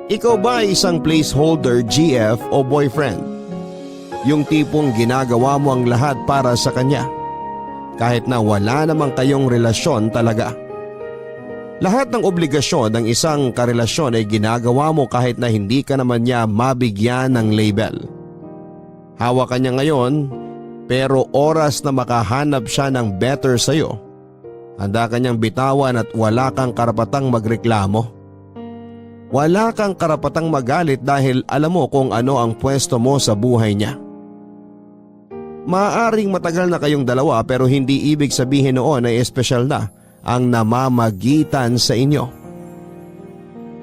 Ikaw ba ay isang placeholder, GF o boyfriend? Yung tipong ginagawa mo ang lahat para sa kanya, kahit na wala namang kayong relasyon talaga. Lahat ng obligasyon ng isang karelasyon ay ginagawa mo kahit na hindi ka naman niya mabigyan ng label. Hawak ka niya ngayon, pero oras na makahanap siya ng better sa'yo, handa ka niyang bitawan at wala kang karapatang magreklamo. Wala kang karapatang magalit dahil alam mo kung ano ang pwesto mo sa buhay niya. Maaaring matagal na kayong dalawa pero hindi ibig sabihin noon ay espesyal na ang namamagitan sa inyo.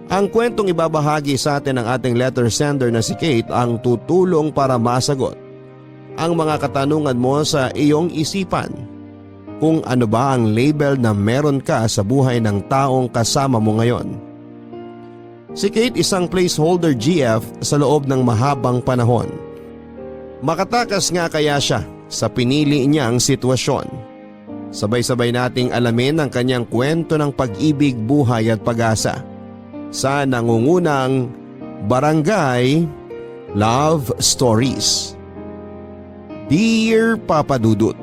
Ang kwentong ibabahagi sa atin ng ating letter sender na si Kate ang tutulong para masagot ang mga katanungan mo sa iyong isipan kung ano ba ang label na meron ka sa buhay ng taong kasama mo ngayon. Si Kate isang placeholder, GF, sa loob ng mahabang panahon. Makatakas nga kaya siya sa pinili niyang sitwasyon. Sabay-sabay nating alamin ang kanyang kwento ng pag-ibig, buhay at pag-asa sa nangungunang Barangay Love Stories. Dear Papa Dudut,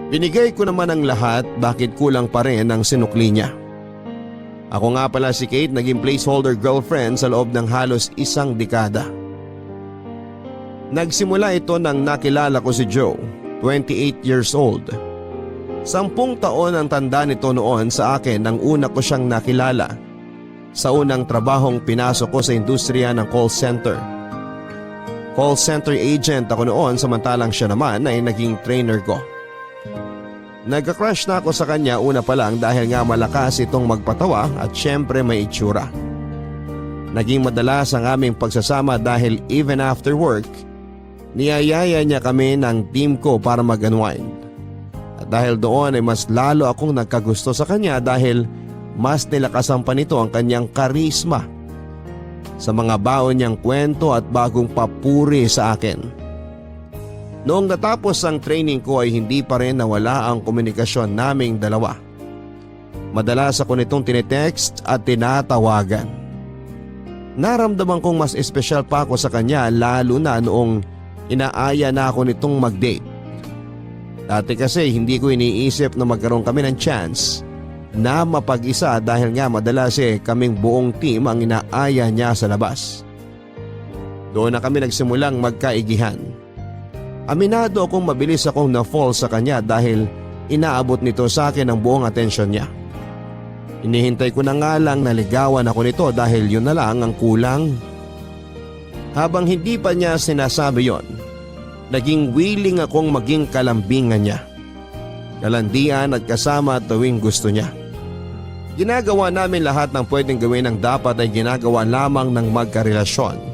binigay ko naman ang lahat, bakit kulang pa rin ang sinukli niya? Ako nga pala si Kate, naging placeholder girlfriend sa loob ng halos isang dekada. Nagsimula ito nang nakilala ko si Joe, 28 years old. 10 taon ang tanda nito noon sa akin nang una ko siyang nakilala sa unang trabahong pinasok ko sa industriya ng call center. Call center agent ako noon samantalang siya naman ay naging trainer ko. Nagka-crush na ako sa kanya una pa lang dahil nga malakas itong magpatawa at syempre may itsura. Naging madalas ang aming pagsasama dahil even after work, niyayaya niya kami ng team ko para mag-unwind. At dahil doon ay mas lalo akong nagkagusto sa kanya dahil mas nilakasan pa nito ang kanyang karisma sa mga baon niyang kwento at bagong papuri sa akin. Noong natapos ang training ko ay hindi pa rin nawala ang komunikasyon naming dalawa. Madalas ako nitong tinetext at tinatawagan. Naramdaman kong mas espesyal pa ako sa kanya lalo na noong inaaya na ako nitong mag-date. Dati kasi hindi ko iniisip na magkaroon kami ng chance na mapag-isa dahil nga madalas kaming buong team ang inaaya niya sa labas. Doon na kami nagsimulang magkaigihan. Aminado akong mabilis akong na-fall sa kanya dahil inaabot nito sa akin ang buong atensyon niya. Inihintay ko na nga lang na ligawan ako nito dahil yun na lang ang kulang. Habang hindi pa niya sinasabi yon, naging willing akong maging kalambingan niya. Kalandian at kasama tuwing gusto niya. Ginagawa namin lahat ng pwedeng gawin ng dapat ay ginagawa lamang ng magkarelasyon.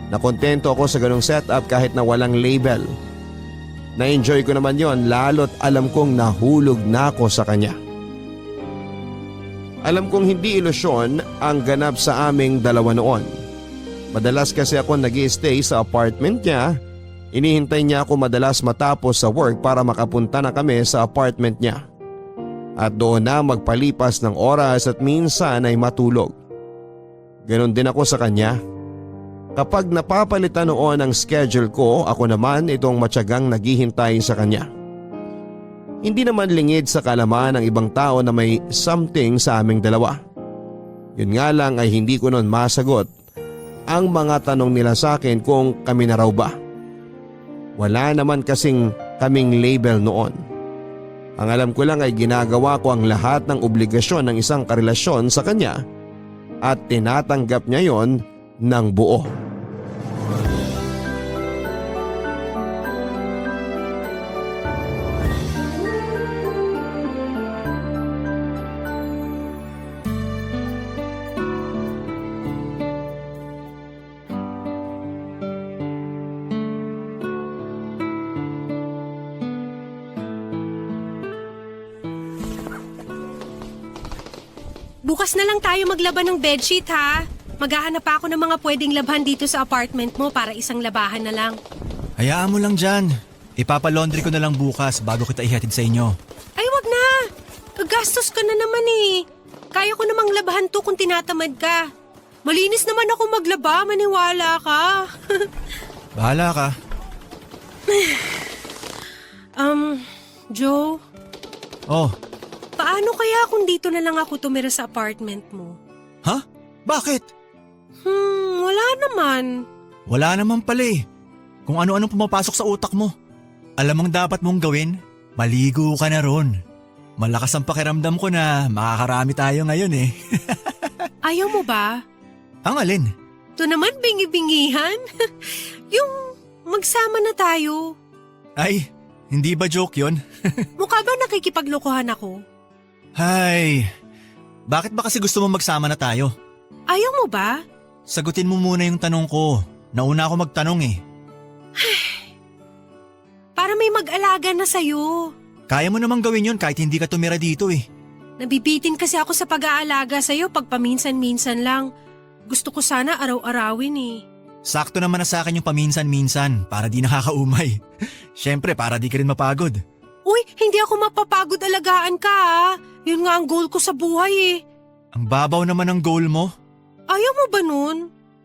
Nakontento ako sa ganong setup kahit na walang label. Na-enjoy ko naman yon lalo't alam kong nahulog na ako sa kanya. Alam kong hindi ilusyon ang ganap sa aming dalawa noon. Madalas kasi ako nag-i-stay sa apartment niya. Inihintay niya ako madalas matapos sa work para makapunta na kami sa apartment niya. At doon na magpalipas ng oras at minsan ay matulog. Ganon din ako sa kanya. Kapag napapalitan noon ang schedule ko, ako naman itong matyagang naghihintay sa kanya. Hindi naman lingid sa kalaman ng ibang tao na may something sa aming dalawa. Yun nga lang ay hindi ko noon masagot ang mga tanong nila sa akin kung kami na raw ba. Wala naman kasing kaming label noon. Ang alam ko lang ay ginagawa ko ang lahat ng obligasyon ng isang karelasyon sa kanya at tinatanggap niya yon ng buo. Bukas na lang tayo maglaban ng bedsheet ha. Maghahanap pa ako ng mga pwedeng labhan dito sa apartment mo para isang labahan na lang. Hayaan mo lang dyan. Ipapalaundry ko na lang bukas bago kita ihatid sa inyo. Ay wag na. Gagastos ka na naman eh. Kaya ko namang labahan to kung tinatamad ka. Malinis naman ako maglaba, maniwala ka. Bahala ka. Joe, Oh, paano kaya kung dito na lang ako tumira sa apartment mo? ha? Bakit? Wala naman. Wala naman pala eh. Kung ano-anong pumapasok sa utak mo. Alam mong dapat mong gawin, maligo ka na ron. Malakas ang pakiramdam ko na makakarami tayo ngayon eh. Ayaw mo ba? Ang alin? Ito naman bingi-bingihan. Yung magsama na tayo. Ay, hindi ba joke yon? Mukha ba nakikipaglokohan ako? Hay, bakit ba kasi gusto mo magsama na tayo? Ayaw mo ba? Sagutin mo muna yung tanong ko. Nauna ako magtanong eh. Para may mag-alaga na sa'yo. Kaya mo namang gawin yun kahit hindi ka tumira dito eh. Nabibitin kasi ako sa pag-aalaga sa'yo pag paminsan-minsan lang. Gusto ko sana araw-arawin eh. Sakto naman na sa akin yung paminsan-minsan para di nakakaumay. Siyempre para di ka rin mapagod. Uy, hindi ako mapapagod alagaan ka ah. Yun nga ang goal ko sa buhay eh. Ang babaw naman ng goal mo. Ayaw mo ba nun?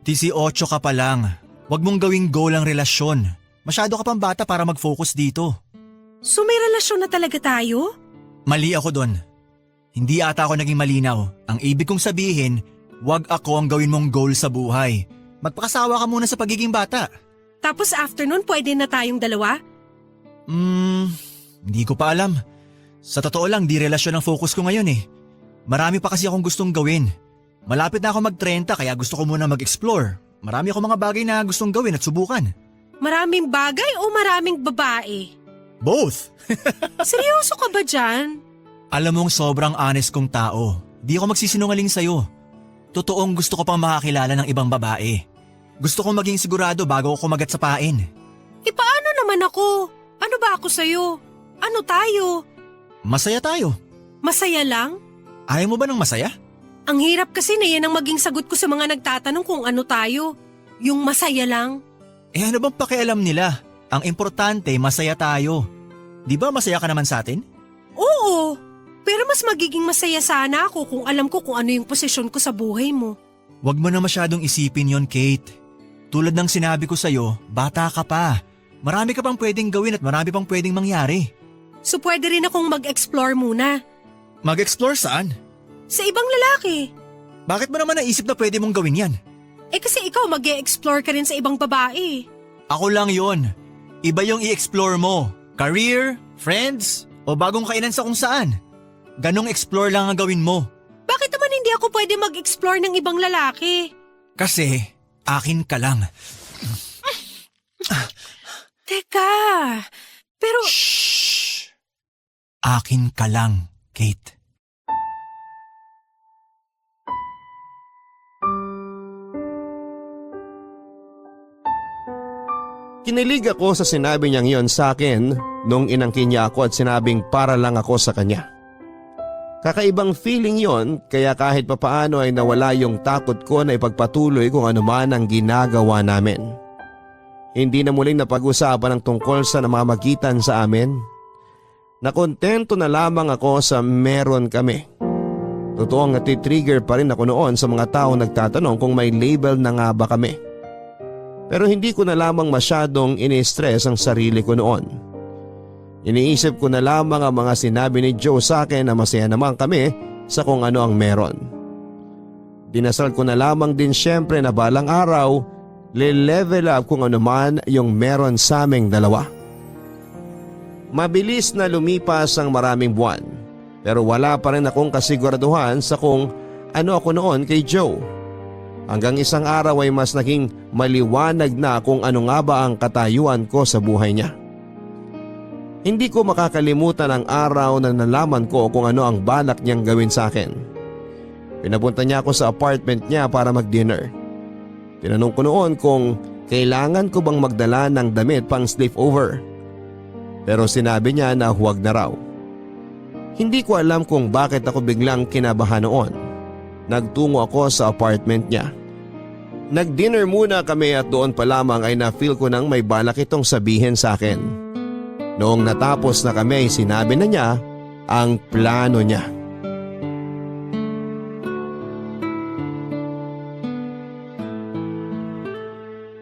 18 ka pa lang. Huwag mong gawing goal ang relasyon. Masyado ka pang bata para mag-focus dito. So may relasyon na talaga tayo? Mali ako doon. Hindi ata ako naging malinaw. Ang ibig kong sabihin, wag ako ang gawin mong goal sa buhay. Magpakasawa ka muna sa pagiging bata. Tapos after nun, pwede na tayong dalawa? Hindi ko pa alam. Sa totoo lang, di relasyon ang focus ko ngayon eh. Marami pa kasi akong gustong gawin. Malapit na ako mag-30 kaya gusto ko muna mag-explore. Marami akong mga bagay na gustong gawin at subukan. Maraming bagay o maraming babae? Both! Seryoso ka ba dyan? Alam mong sobrang honest kong tao. Di ako magsisinungaling sa'yo. Totoong gusto ko pang makakilala ng ibang babae. Gusto kong maging sigurado bago ako kumagat sa pain. E paano naman ako? Ano ba ako sa'yo? Ano tayo? Masaya tayo. Masaya lang? Ayaw mo ba ng masaya? Ang hirap kasi na yan ang maging sagot ko sa mga nagtatanong kung ano tayo. Yung masaya lang. Eh ano bang pakialam nila? Ang importante, masaya tayo. Di ba masaya ka naman sa atin? Oo, pero mas magiging masaya sana ako kung alam ko kung ano yung posisyon ko sa buhay mo. Huwag mo na masyadong isipin yon, Kate. Tulad ng sinabi ko sa'yo, bata ka pa. Marami ka pang pwedeng gawin at marami pang pwedeng mangyari. So pwede rin akong mag-explore muna. Mag-explore saan? Sa ibang lalaki. Bakit mo naman naisip na pwede mong gawin yan? Eh kasi ikaw mag-e-explore ka rin sa ibang babae. Ako lang yon. Iba yung i-explore mo. Career, friends, o bagong kainan sa kung saan. Ganong explore lang ang gawin mo. Bakit naman hindi ako pwede mag-explore ng ibang lalaki? Kasi, akin ka lang. Teka, pero... Shh! Akin ka lang, Kate. Kinilig ako sa sinabi niyang iyon sa akin nung inangkin niya ako at sinabing para lang ako sa kanya. Kakaibang feeling yon kaya kahit papaano ay nawala yung takot ko na ipagpatuloy kung ano man ang ginagawa namin. Hindi na muling napag-usapan ang tungkol sa namamagitan sa amin. Nakontento na lamang ako sa meron kami. Totoong natitrigger pa rin ako noon sa mga tao nagtatanong kung may label na nga ba kami. Pero hindi ko na lamang masyadong ini-stress ang sarili ko noon. Iniisip ko na lamang ang mga sinabi ni Joe sa akin na masaya naman kami sa kung ano ang meron. Dinasal ko na lamang din syempre na balang araw, le-level up kung ano man yung meron sa aming dalawa. Mabilis na lumipas ang maraming buwan, pero wala pa rin akong kasiguraduhan sa kung ano ako noon kay Joe. Hanggang isang araw ay mas naging maliwanag na kung ano nga ba ang katayuan ko sa buhay niya. Hindi ko makakalimutan ang araw na nalaman ko kung ano ang balak niyang gawin sa akin. Pinapunta niya ako sa apartment niya para mag-dinner. Tinanong ko noon kung kailangan ko bang magdala ng damit pang sleepover. Pero sinabi niya na huwag na raw. Hindi ko alam kung bakit ako biglang kinabahan noon. Nagtungo ako sa apartment niya. Nag-dinner muna kami at doon pa lamang ay na-feel ko nang may balak itong sabihin sa akin. Noong natapos na kami ay sinabi na niya ang plano niya.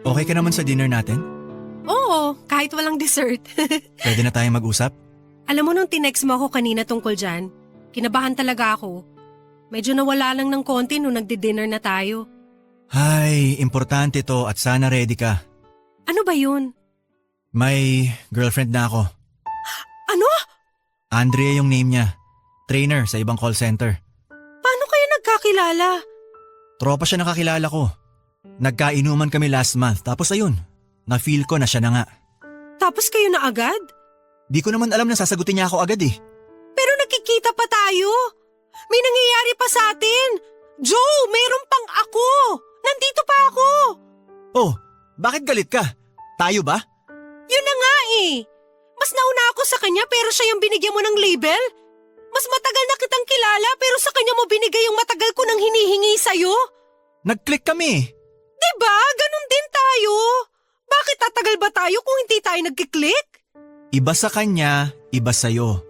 Okay ka naman sa dinner natin? Oo, kahit walang dessert. Pwede na tayong mag-usap? Alam mo nung tinext mo ako kanina tungkol dyan, kinabahan talaga ako. Medyo nawala lang ng konti nung nagdi-dinner na tayo. Ay, importante to at sana ready ka. Ano ba yun? May girlfriend na ako. Ano? Andrea yung name niya. Trainer sa ibang call center. Paano kayo nagkakilala? Tropa siya nakakilala ko. Nagkainuman kami last month tapos ayun, na-feel ko na siya na nga. Tapos kayo na agad? Di ko naman alam na sasagutin niya ako agad eh. Pero nakikita pa tayo. May nangyayari pa sa atin. Joe, meron pang ako. Nandito pa ako. Oh, bakit galit ka? Tayo ba? Yun na nga eh. Mas nauna ako sa kanya pero siya yung binigyan mo ng label. Mas matagal na kitang kilala pero sa kanya mo binigay yung matagal ko nang hinihingi sa'yo. Nag-click kami. Diba? Ganon din tayo. Bakit tatagal ba tayo kung hindi tayo nagkiklik? Iba sa kanya, iba sa'yo.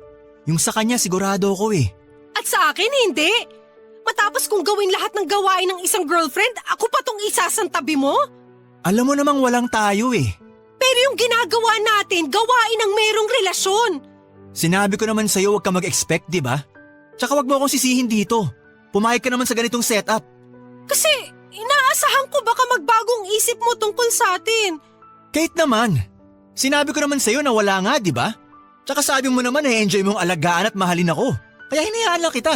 Yung sa kanya sigurado ko eh. At sa akin hindi. Matapos kong gawin lahat ng gawain ng isang girlfriend, ako pa tong isasantabi mo? Alam mo namang walang tayo eh. Pero yung ginagawa natin, gawain ng merong relasyon. Sinabi ko naman sa'yo huwag ka mag-expect, di ba? Tsaka wag mo akong sisihin dito. Pumayag ka naman sa ganitong setup. Kasi inaasahan ko baka magbagong isip mo tungkol sa atin. Kahit naman. Sinabi ko naman sa'yo na wala nga, di ba? Tsaka sabi mo naman na enjoy mong alagaan at mahalin ako. Kaya hinayaan lang kita.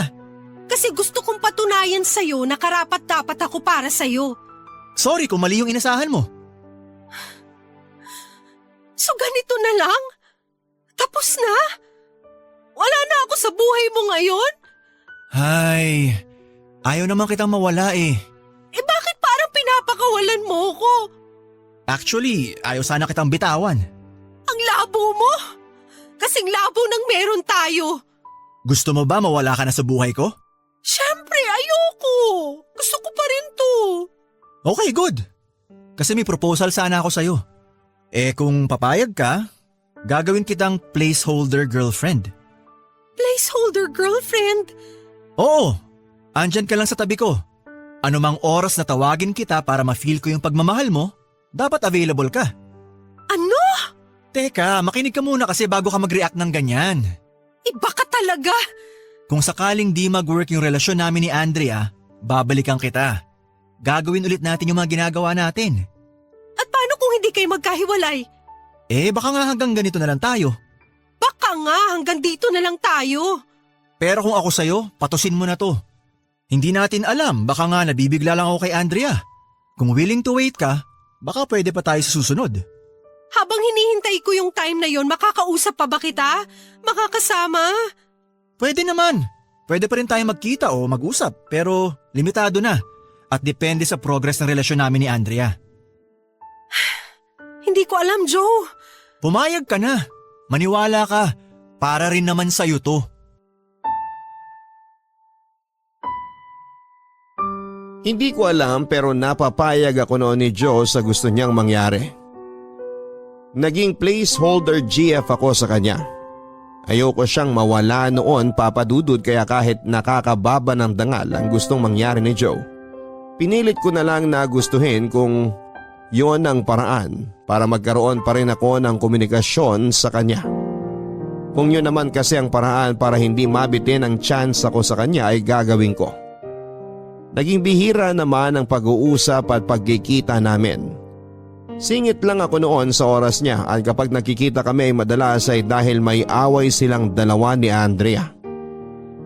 Kasi gusto kong patunayan sa'yo na karapat-dapat ako para sa'yo. Sorry kung mali yung inasahan mo. So ganito na lang? Tapos na? Wala na ako sa buhay mo ngayon? Ay, ayaw naman kitang mawala eh. Eh bakit parang pinapakawalan mo ko? Actually, ayaw sana kitang bitawan. Ang labo mo? Kasing labo ng meron tayo. Gusto mo ba mawala ka na sa buhay ko? Siyempre, ayoko. Gusto ko pa rin to. Okay, good. Kasi may proposal sana ako sa'yo. Eh kung papayag ka, gagawin kitang placeholder girlfriend. Placeholder girlfriend? Oo, andyan ka lang sa tabi ko. Anumang oras na tawagin kita para ma-feel ko yung pagmamahal mo, dapat available ka. Ano? Teka, makinig ka muna kasi bago ka mag-react ng ganyan. Iba ka talaga. Kung sakaling di mag-work yung relasyon namin ni Andrea, babalikan kita. Gagawin ulit natin yung mga ginagawa natin. At paano kung hindi kayo magkahiwalay? Eh baka nga hanggang ganito na lang tayo. Baka nga hanggang dito na lang tayo. Pero kung ako sa'yo, patusin mo na to. Hindi natin alam, baka nga nabibigla lang ako kay Andrea. Kung willing to wait ka, baka pwede pa tayo sa susunod. Habang hinihintay ko yung time na yon, makakausap pa ba kita? Makakasama? Pwede naman. Pwede pa rin tayo magkita o mag-usap, pero limitado na. At depende sa progress ng relasyon namin ni Andrea. Hindi ko alam, Joe. Pumayag ka na. Maniwala ka. Para rin naman sa'yo to. Hindi ko alam pero napapayag ako noon ni Joe sa gusto niyang mangyari. Naging placeholder GF ako sa kanya. Ayoko siyang mawala noon, Papa Dudut, kaya kahit nakakababa ng dangal ang gustong mangyari ni Joe, pinilit ko na lang na gustuhin kung yon ang paraan para magkaroon pa rin ako ng komunikasyon sa kanya. Kung yun naman kasi ang paraan para hindi mabitin ang chance ako sa kanya ay gagawin ko. Naging bihira naman ang pag-uusap at pagkikita namin. Singit lang ako noon sa oras niya at kapag nakikita kami ay madalas ay dahil may away silang dalawa ni Andrea.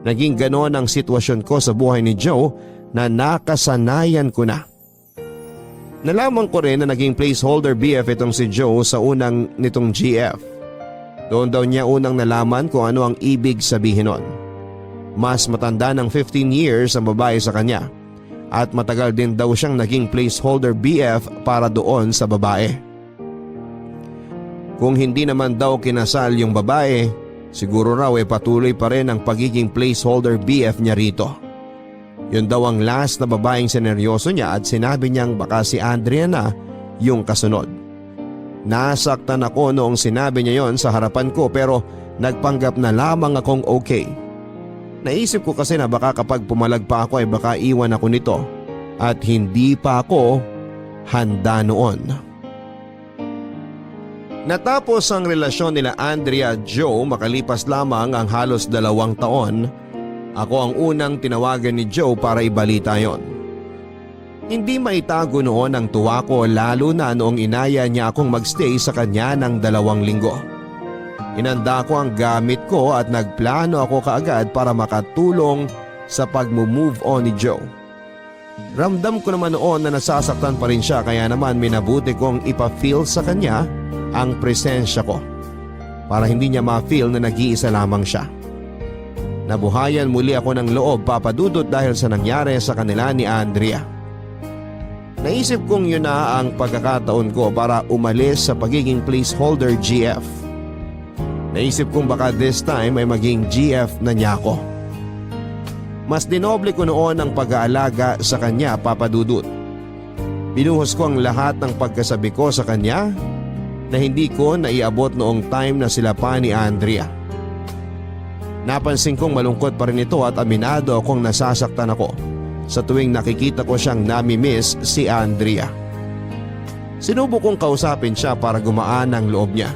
Naging ganon ang sitwasyon ko sa buhay ni Joe na nakasanayan ko na. Nalaman ko rin na naging placeholder BF itong si Joe sa unang nitong GF. Doon daw niya unang nalaman kung ano ang ibig sabihin nun. Mas matanda ng 15 years ang babae sa kanya at matagal din daw siyang naging placeholder BF para doon sa babae. Kung hindi naman daw kinasal yung babae, siguro raw ay patuloy pa rin ang pagiging placeholder BF niya rito. Yun daw ang last na babaeng sineryoso niya at sinabi niyang baka si Andrea na yung kasunod. Nasaktan ako noong sinabi niya yon sa harapan ko pero nagpanggap na lamang akong okay. Naisip ko kasi na baka kapag pumalag pa ako ay baka iwan ako nito at hindi pa ako handa noon. Natapos ang relasyon nila Andrea at Joe makalipas lamang ang halos 2 taon, ako ang unang tinawagan ni Joe para ibalita yon. Hindi maitago noon ang tuwa ko lalo na noong inaya niya akong magstay sa kanya ng 2 linggo. Inanda ko ang gamit ko at nagplano ako kaagad para makatulong sa pag-move on ni Joe. Ramdam ko naman noon na nasasaktan pa rin siya kaya naman minabuti kong ipa-feel sa kanya ang presensya ko para hindi niya ma-feel na nag-iisa lamang siya. Nabuhayan muli ako ng loob papadudot dahil sa nangyari sa kanila ni Andrea. Naisip kong yun na ang pagkakataon ko para umalis sa pagiging placeholder GF. Naisip kong baka this time ay maging GF na niya ako. Mas dinoble ko noon ang pag-aalaga sa kanya papadudot. Binuhos ko ang lahat ng pagkasabi ko sa kanya na hindi ko naiabot noong time na sila pa ni Andrea. Napansin kong malungkot pa rin ito at aminado akong nasasaktan ako sa tuwing nakikita ko siyang nami-miss si Andrea. Sinubok kong kausapin siya para gumaan ang loob niya.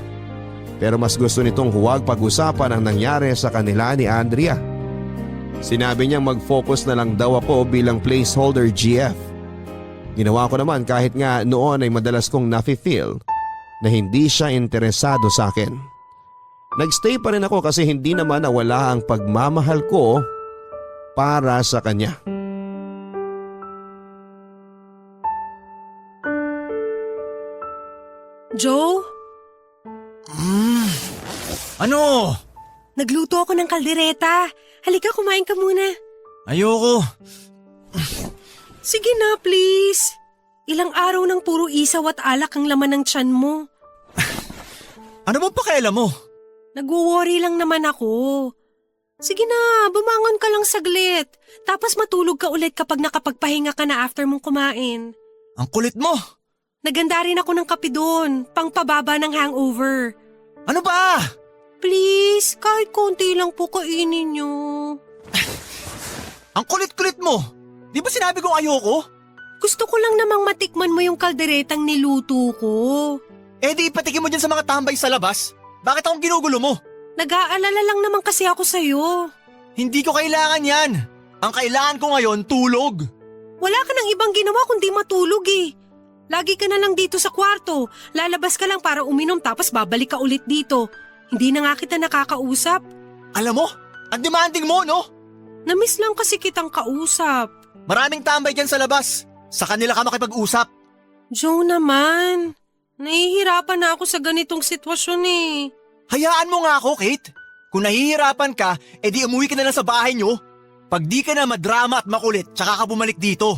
Pero mas gusto nitong huwag pag-usapan ang nangyari sa kanila ni Andrea. Sinabi niyang mag-focus na lang daw ako bilang placeholder GF. Ginawa ko naman kahit nga noon ay madalas kong nafe-feel na hindi siya interesado sa akin. Nagstay pa rin ako kasi hindi naman nawala ang pagmamahal ko para sa kanya. Joe? Ano? Nagluto ako ng kaldereta. Halika, kumain ka muna. Ayoko. Sige na, please. Ilang araw nang puro isaw at alak ang laman ng tiyan mo. Ano bang pakialam mo? Nag-worry lang naman ako. Sige na, bumangon ka lang saglit. Tapos matulog ka ulit kapag nakapagpahinga ka na after mong kumain. Ang kulit mo. Naganda rin ako ng kape doon, pangpababa ng hangover. Ano ba? Please, kahit konti lang po kainin niyo. Ang kulit-kulit mo. Di ba sinabi kong ayoko? Gusto ko lang namang matikman mo yung kalderetang niluto ko. Eh di ipatikin mo dyan sa mga tambay sa labas. Bakit akong ginugulo mo? Nag-aalala lang naman kasi ako sa'yo. Hindi ko kailangan yan. Ang kailangan ko ngayon, tulog. Wala ka nang ibang ginawa kundi matulog eh. Lagi ka na lang dito sa kwarto. Lalabas ka lang para uminom tapos babalik ka ulit dito. Hindi na nga kita nakakausap. Alam mo, ang demanding mo, no? Namiss lang kasi kitang kausap. Maraming tambay dyan sa labas. Sa kanila ka makipag-usap. Joe naman, nahihirapan na ako sa ganitong sitwasyon eh. Hayaan mo nga ako, Kate. Kung nahihirapan ka, edi umuwi ka na lang sa bahay nyo. Pag di ka na madrama at makulit, tsaka ka bumalik dito.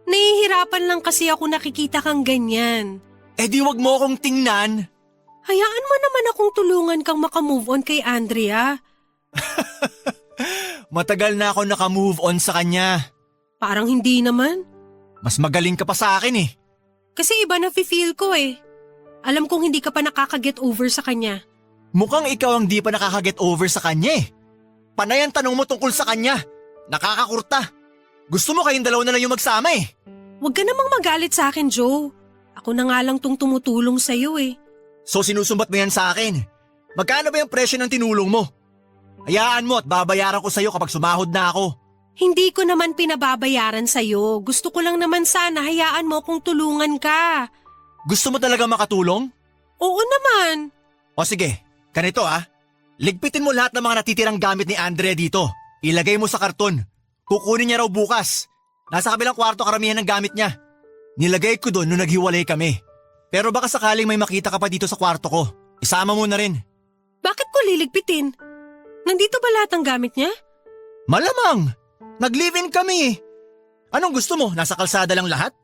Nahihirapan lang kasi ako nakikita kang ganyan. Edi wag mo akong tingnan. Hayaan mo naman akong tulungan kang makamove on kay Andrea. Matagal na ako nakamove on sa kanya. Parang hindi naman. Mas magaling ka pa sa akin eh. Kasi iba na feel ko eh. Alam kong hindi ka pa nakaka-get over sa kanya. Mukhang ikaw ang di pa nakaka-get over sa kanya eh. Panay ang tanong mo tungkol sa kanya. Nakakakurta. Gusto mo kayong dalawa na lang yung magsama eh. Huwag ka namang magalit sa akin, Joe. Ako na nga lang tong tumutulong sa'yo eh. So sinusumbat mo yan sa akin. Magkano ba yung presyo ng tinulong mo? Hayaan mo at babayaran ko sa'yo kapag sumahod na ako. Hindi ko naman pinababayaran sa'yo. Gusto ko lang naman sana hayaan mo kung tulungan ka. Gusto mo talaga makatulong? Oo naman. O sige, ganito ah. Ligpitin mo lahat ng mga natitirang gamit ni Andre dito. Ilagay mo sa karton. Kukunin niya raw bukas. Nasa kabilang kwarto karamihan ng gamit niya. Nilagay ko doon nung naghiwalay kami. Pero baka sakaling may makita ka pa dito sa kwarto ko. Isama mo na rin. Bakit ko liligpitin? Nandito ba lahat ng gamit niya? Malamang! Nag-live-in kami eh. Anong gusto mo? Nasa kalsada lang lahat?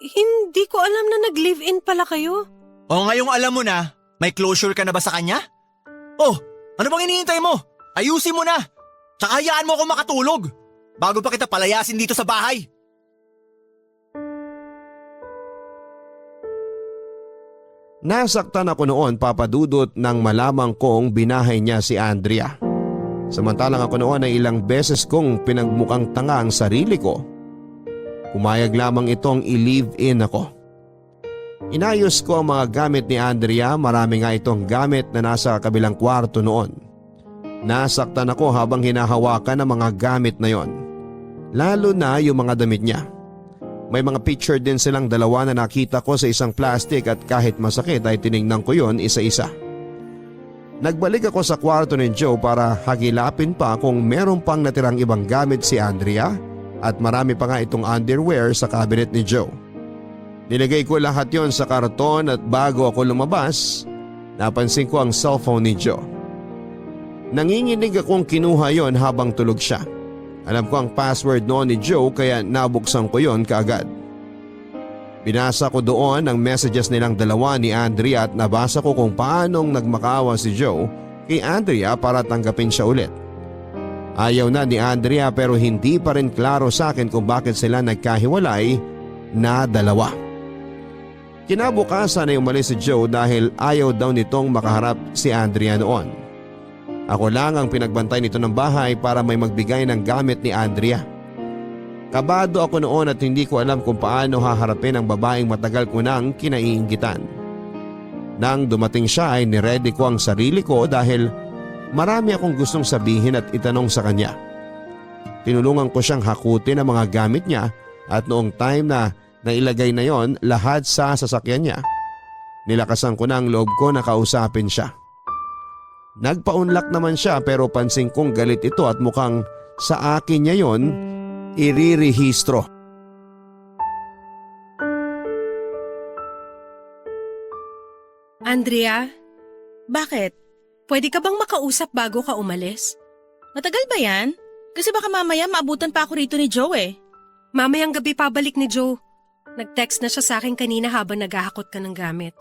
Hindi ko alam na nag-live-in pala kayo. O ngayong alam mo na, may closure ka na ba sa kanya? Oh, ano bang hinihintay mo? Ayusin mo na. Tsaka hayaan mo ako makatulog. Bago pa kita palayasin dito sa bahay. Nasaktan ako noon papadudot nang malamang kong binahay niya si Andrea. Samantalang ako noon ay ilang beses kong pinagmukhang tanga ang sarili ko. Pumayag lamang itong i-live-in ako. Inayos ko ang mga gamit ni Andrea, marami nga itong gamit na nasa kabilang kwarto noon. Nasaktan ako habang hinahawakan ang mga gamit na yon. Lalo na yung mga damit niya. May mga picture din silang dalawa na nakita ko sa isang plastic at kahit masakit ay tiningnan ko yon isa-isa. Nagbalik ako sa kwarto ni Joe para hagilapin pa kung meron pang natirang ibang gamit si Andrea at marami pa nga itong underwear sa cabinet ni Joe. Nilagay ko lahat yon sa karton at bago ako lumabas, napansin ko ang cellphone ni Joe. Nanginginig akong kinuha yon habang tulog siya. Alam ko ang password noon ni Joe kaya nabuksan ko yon kaagad. Binasa ko doon ang messages nilang dalawa ni Andrea at nabasa ko kung paanong nagmakaawa si Joe kay Andrea para tanggapin siya ulit. Ayaw na ni Andrea pero hindi pa rin klaro sa akin kung bakit sila nagkahiwalay na dalawa. Kinabukasan ay umalis si Joe dahil ayaw daw nitong makaharap si Andrea noon. Ako lang ang pinagbantay nito ng bahay para may magbigay ng gamit ni Andrea. Kabado ako noon at hindi ko alam kung paano haharapin ang babaeng matagal ko nang kinaiinggitan. Nang dumating siya ay niready ko ang sarili ko dahil marami akong gustong sabihin at itanong sa kanya. Tinulungan ko siyang hakutin ang mga gamit niya at noong time na nailagay na yon lahat sa sasakyan niya, nilakasan ko na ang loob ko na kausapin siya. Nagpaunlak naman siya pero pansin kong galit ito at mukhang sa akin niya yon irirehistro. Andrea, Bakit? pwede ka bang makausap bago ka umalis? Matagal ba yan? Kasi baka mamaya maabutan pa ako rito ni Joe eh. Mamayang gabi pabalik ni Joe. Nag-text na siya sa akin kanina habang naghahakot ka ng gamit.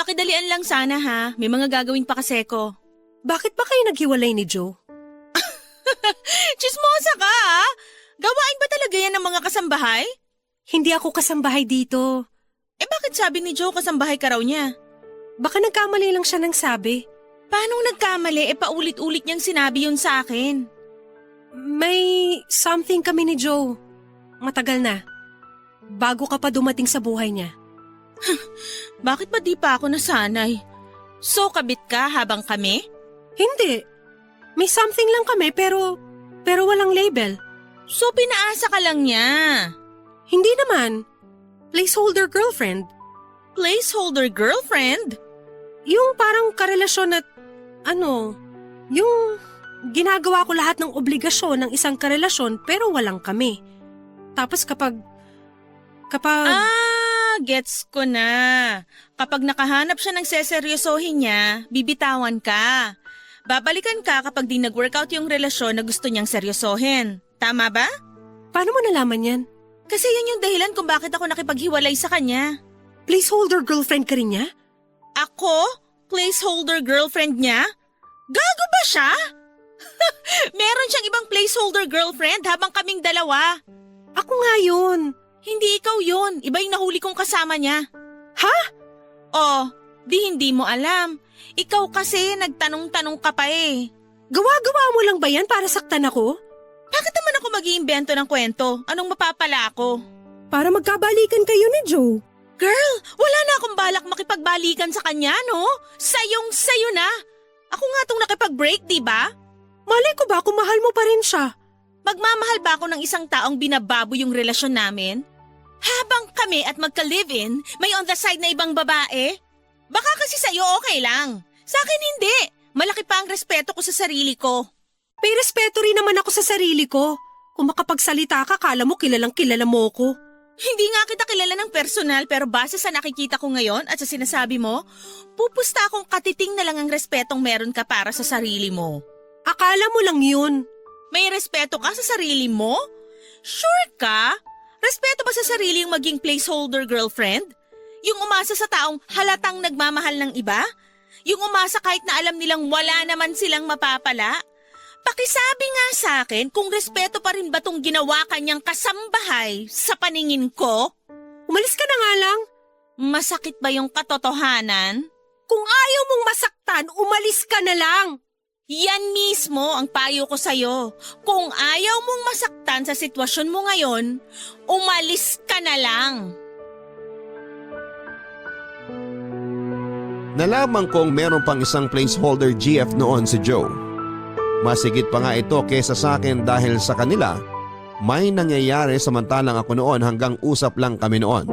Pakidalian lang sana ha, may mga gagawin pa kasi ko. Bakit ba kayo naghiwalay ni Joe? Chismosa ka ha? Gawain ba talaga yan ng mga kasambahay? Hindi ako kasambahay dito. Eh bakit sabi ni Joe kasambahay ka raw niya? Baka nagkamali lang siya ng sabi. Paanong nagkamali paulit-ulit niyang sinabi yun sa akin? May something kami ni Joe. Matagal na. Bago ka pa dumating sa buhay niya. Bakit ba di pa ako nasanay? So kabit ka habang kami? Hindi. May something lang kami pero walang label. So pinaasa ka lang niya? Hindi naman. Placeholder girlfriend. Placeholder girlfriend? Yung parang karelasyon at yung ginagawa ko lahat ng obligasyon ng isang karelasyon pero walang kami. Tapos kapag Gets ko na. Kapag nakahanap siya ng seseryosohin niya, bibitawan ka. Babalikan ka kapag di nag-workout yung relasyon na gusto niyang seryosohin. Tama ba? Paano mo nalaman yan? Kasi yan yung dahilan kung bakit ako nakipaghiwalay sa kanya. Placeholder girlfriend ka rin niya? Ako? Placeholder girlfriend niya? Gago ba siya? Meron siyang ibang placeholder girlfriend habang kaming dalawa. Ako nga yun. Hindi ikaw yun. Iba yung nahuli kong kasama niya. Ha? Oh, di hindi mo alam. Ikaw kasi nagtanong-tanong ka pa eh. Gawa-gawa mo lang ba yan para saktan ako? Bakit naman ako mag-iimbento ng kwento? Anong mapapala ako? Para magkabalikan kayo ni Joe. Girl, wala na akong balak makipagbalikan sa kanya, no? Sayong-sayo na. Ako nga tong nakipag-break, di ba? Malay ko ba kung mahal mo pa rin siya? Magmamahal ba ako ng isang taong binababo yung relasyon namin? Habang kami at magka-live-in, may on the side na ibang babae? Baka kasi sa'yo okay lang. Sa akin hindi. Malaki pa ang respeto ko sa sarili ko. May respeto rin naman ako sa sarili ko. Kung makapagsalita ka, kala mo kilalang kilala mo ko. Hindi nga kita kilala ng personal pero base sa nakikita ko ngayon at sa sinasabi mo, pupusta akong katiting na lang ang respetong meron ka para sa sarili mo. Akala mo lang yun. May respeto ka sa sarili mo? Sure ka? Respeto ba sa sarili yung maging placeholder girlfriend? Yung umasa sa taong halatang nagmamahal ng iba? Yung umasa kahit na alam nilang wala naman silang mapapala? Pakisabi nga sa akin kung respeto pa rin ba tong ginawa kanyang kasambahay sa paningin ko? Umalis ka na nga lang. Masakit ba yung katotohanan? Kung ayaw mong masaktan, umalis ka na lang. Yan mismo ang payo ko sa'yo. Kung ayaw mong masaktan sa sitwasyon mo ngayon, umalis ka na lang. Nalaman kong meron pang isang placeholder GF noon si Joe. Masigit pa nga ito kesa sa akin dahil sa kanila, may nangyayari samantalang ako noon hanggang usap lang kami noon.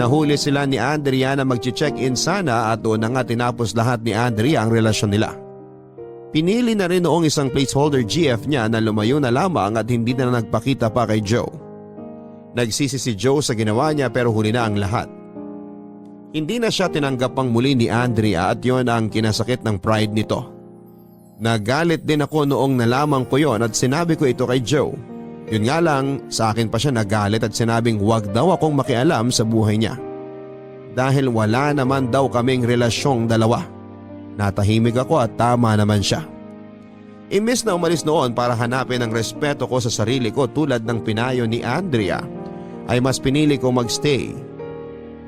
Nahuli sila ni Andrea na mag-check-in sana at doon na nga tinapos lahat ni Andrea ang relasyon nila. Pinili na rin noong isang placeholder GF niya na lumayo na lamang at hindi na nagpakita pa kay Joe. Nagsisi si Joe sa ginawa niya pero huli na ang lahat. Hindi na siya tinanggap pang muli ni Andrea at yon ang kinasakit ng pride nito. Nagalit din ako noong nalaman ko yon at sinabi ko ito kay Joe. Yun nga lang, sa akin pa siya nagalit at sinabing wag daw akong makialam sa buhay niya. Dahil wala naman daw kaming relasyong dalawa. Natahimik ako at tama naman siya. Imbes na umalis noon para hanapin ang respeto ko sa sarili ko tulad ng pinayo ni Andrea, ay mas pinili ko magstay.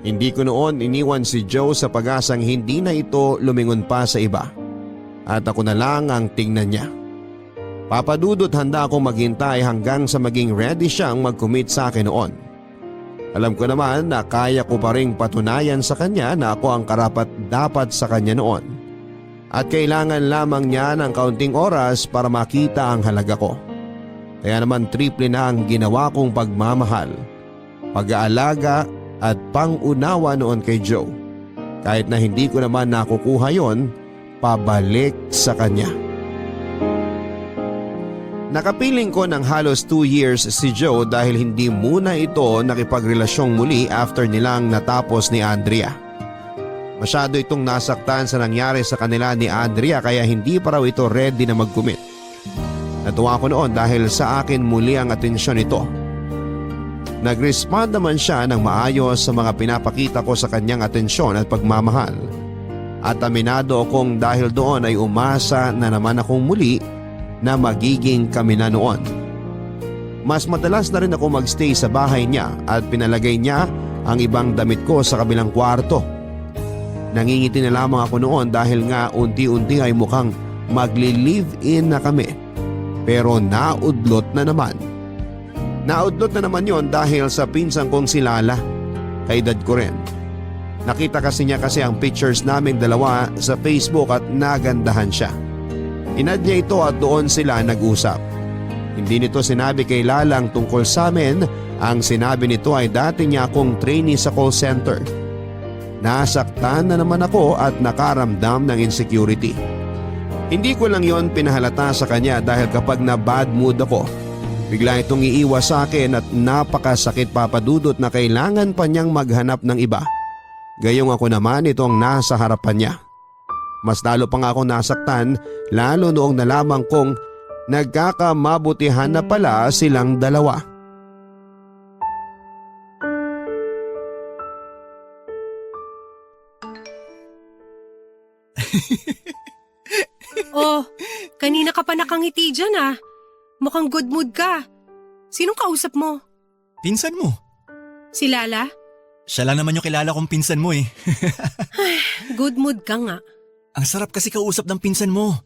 Hindi ko noon iniwan si Joe sa pag-asang hindi na ito lumingon pa sa iba. At ako na lang ang tingnan niya. Papadudot handa akong maghintay hanggang sa maging ready siyang mag-commit sa akin noon. Alam ko naman na kaya ko pa ring patunayan sa kanya na ako ang karapat dapat sa kanya noon. At kailangan lamang niya ng kaunting oras para makita ang halaga ko. Kaya naman triple na ang ginawa kong pagmamahal, pag-aalaga at pangunawa noon kay Joe. Kahit na hindi ko naman nakukuha yon, pabalik sa kanya. Nakapiling ko ng halos 2 years si Joe dahil hindi muna ito nakipagrelasyong muli after nilang natapos ni Andrea. Masyado itong nasaktan sa nangyari sa kanila ni Andrea kaya hindi pa raw ito ready na mag-commit. Natuwa ko noon dahil sa akin muli ang atensyon nito. Nag-respond naman siya ng maayos sa mga pinapakita ko sa kanyang atensyon at pagmamahal. At aminado akong dahil doon ay umasa na naman akong muli na magiging kami na noon. Mas madalas na rin ako magstay sa bahay niya at pinalagay niya ang ibang damit ko sa kabilang kwarto. Nangingiti na lamang ako noon dahil nga unti-unti ay mukhang magli-live-in na kami. Pero naudlot na naman. Naudlot na naman yon dahil sa pinsan kong si Lala. Kaedad ko rin. Nakita kasi niya ang pictures naming dalawa sa Facebook at nagandahan siya. Inad niya ito at doon sila nag-usap. Hindi nito sinabi kay Lalang tungkol sa amin. Ang sinabi nito ay dati niya akong trainee sa call center. Nasaktan na naman ako at nakaramdam ng insecurity. Hindi ko lang yon pinahalata sa kanya dahil kapag na bad mood ako, bigla itong iiwas sa akin at napakasakit papadudot na kailangan pa niyang maghanap ng iba. Gayong ako naman itong nasa harapan niya. Mas lalo pa nga ako nasaktan lalo noong nalaman kong nagkakamabutihan na pala silang dalawa. Oh, kanina ka pa nakangiti dyan ah. Mukhang good mood ka. Sinong kausap mo? Pinsan mo. Si Lala? Siya lang naman yung kilala kong pinsan mo eh. Good mood ka nga. Ang sarap kasi kausap ng pinsan mo.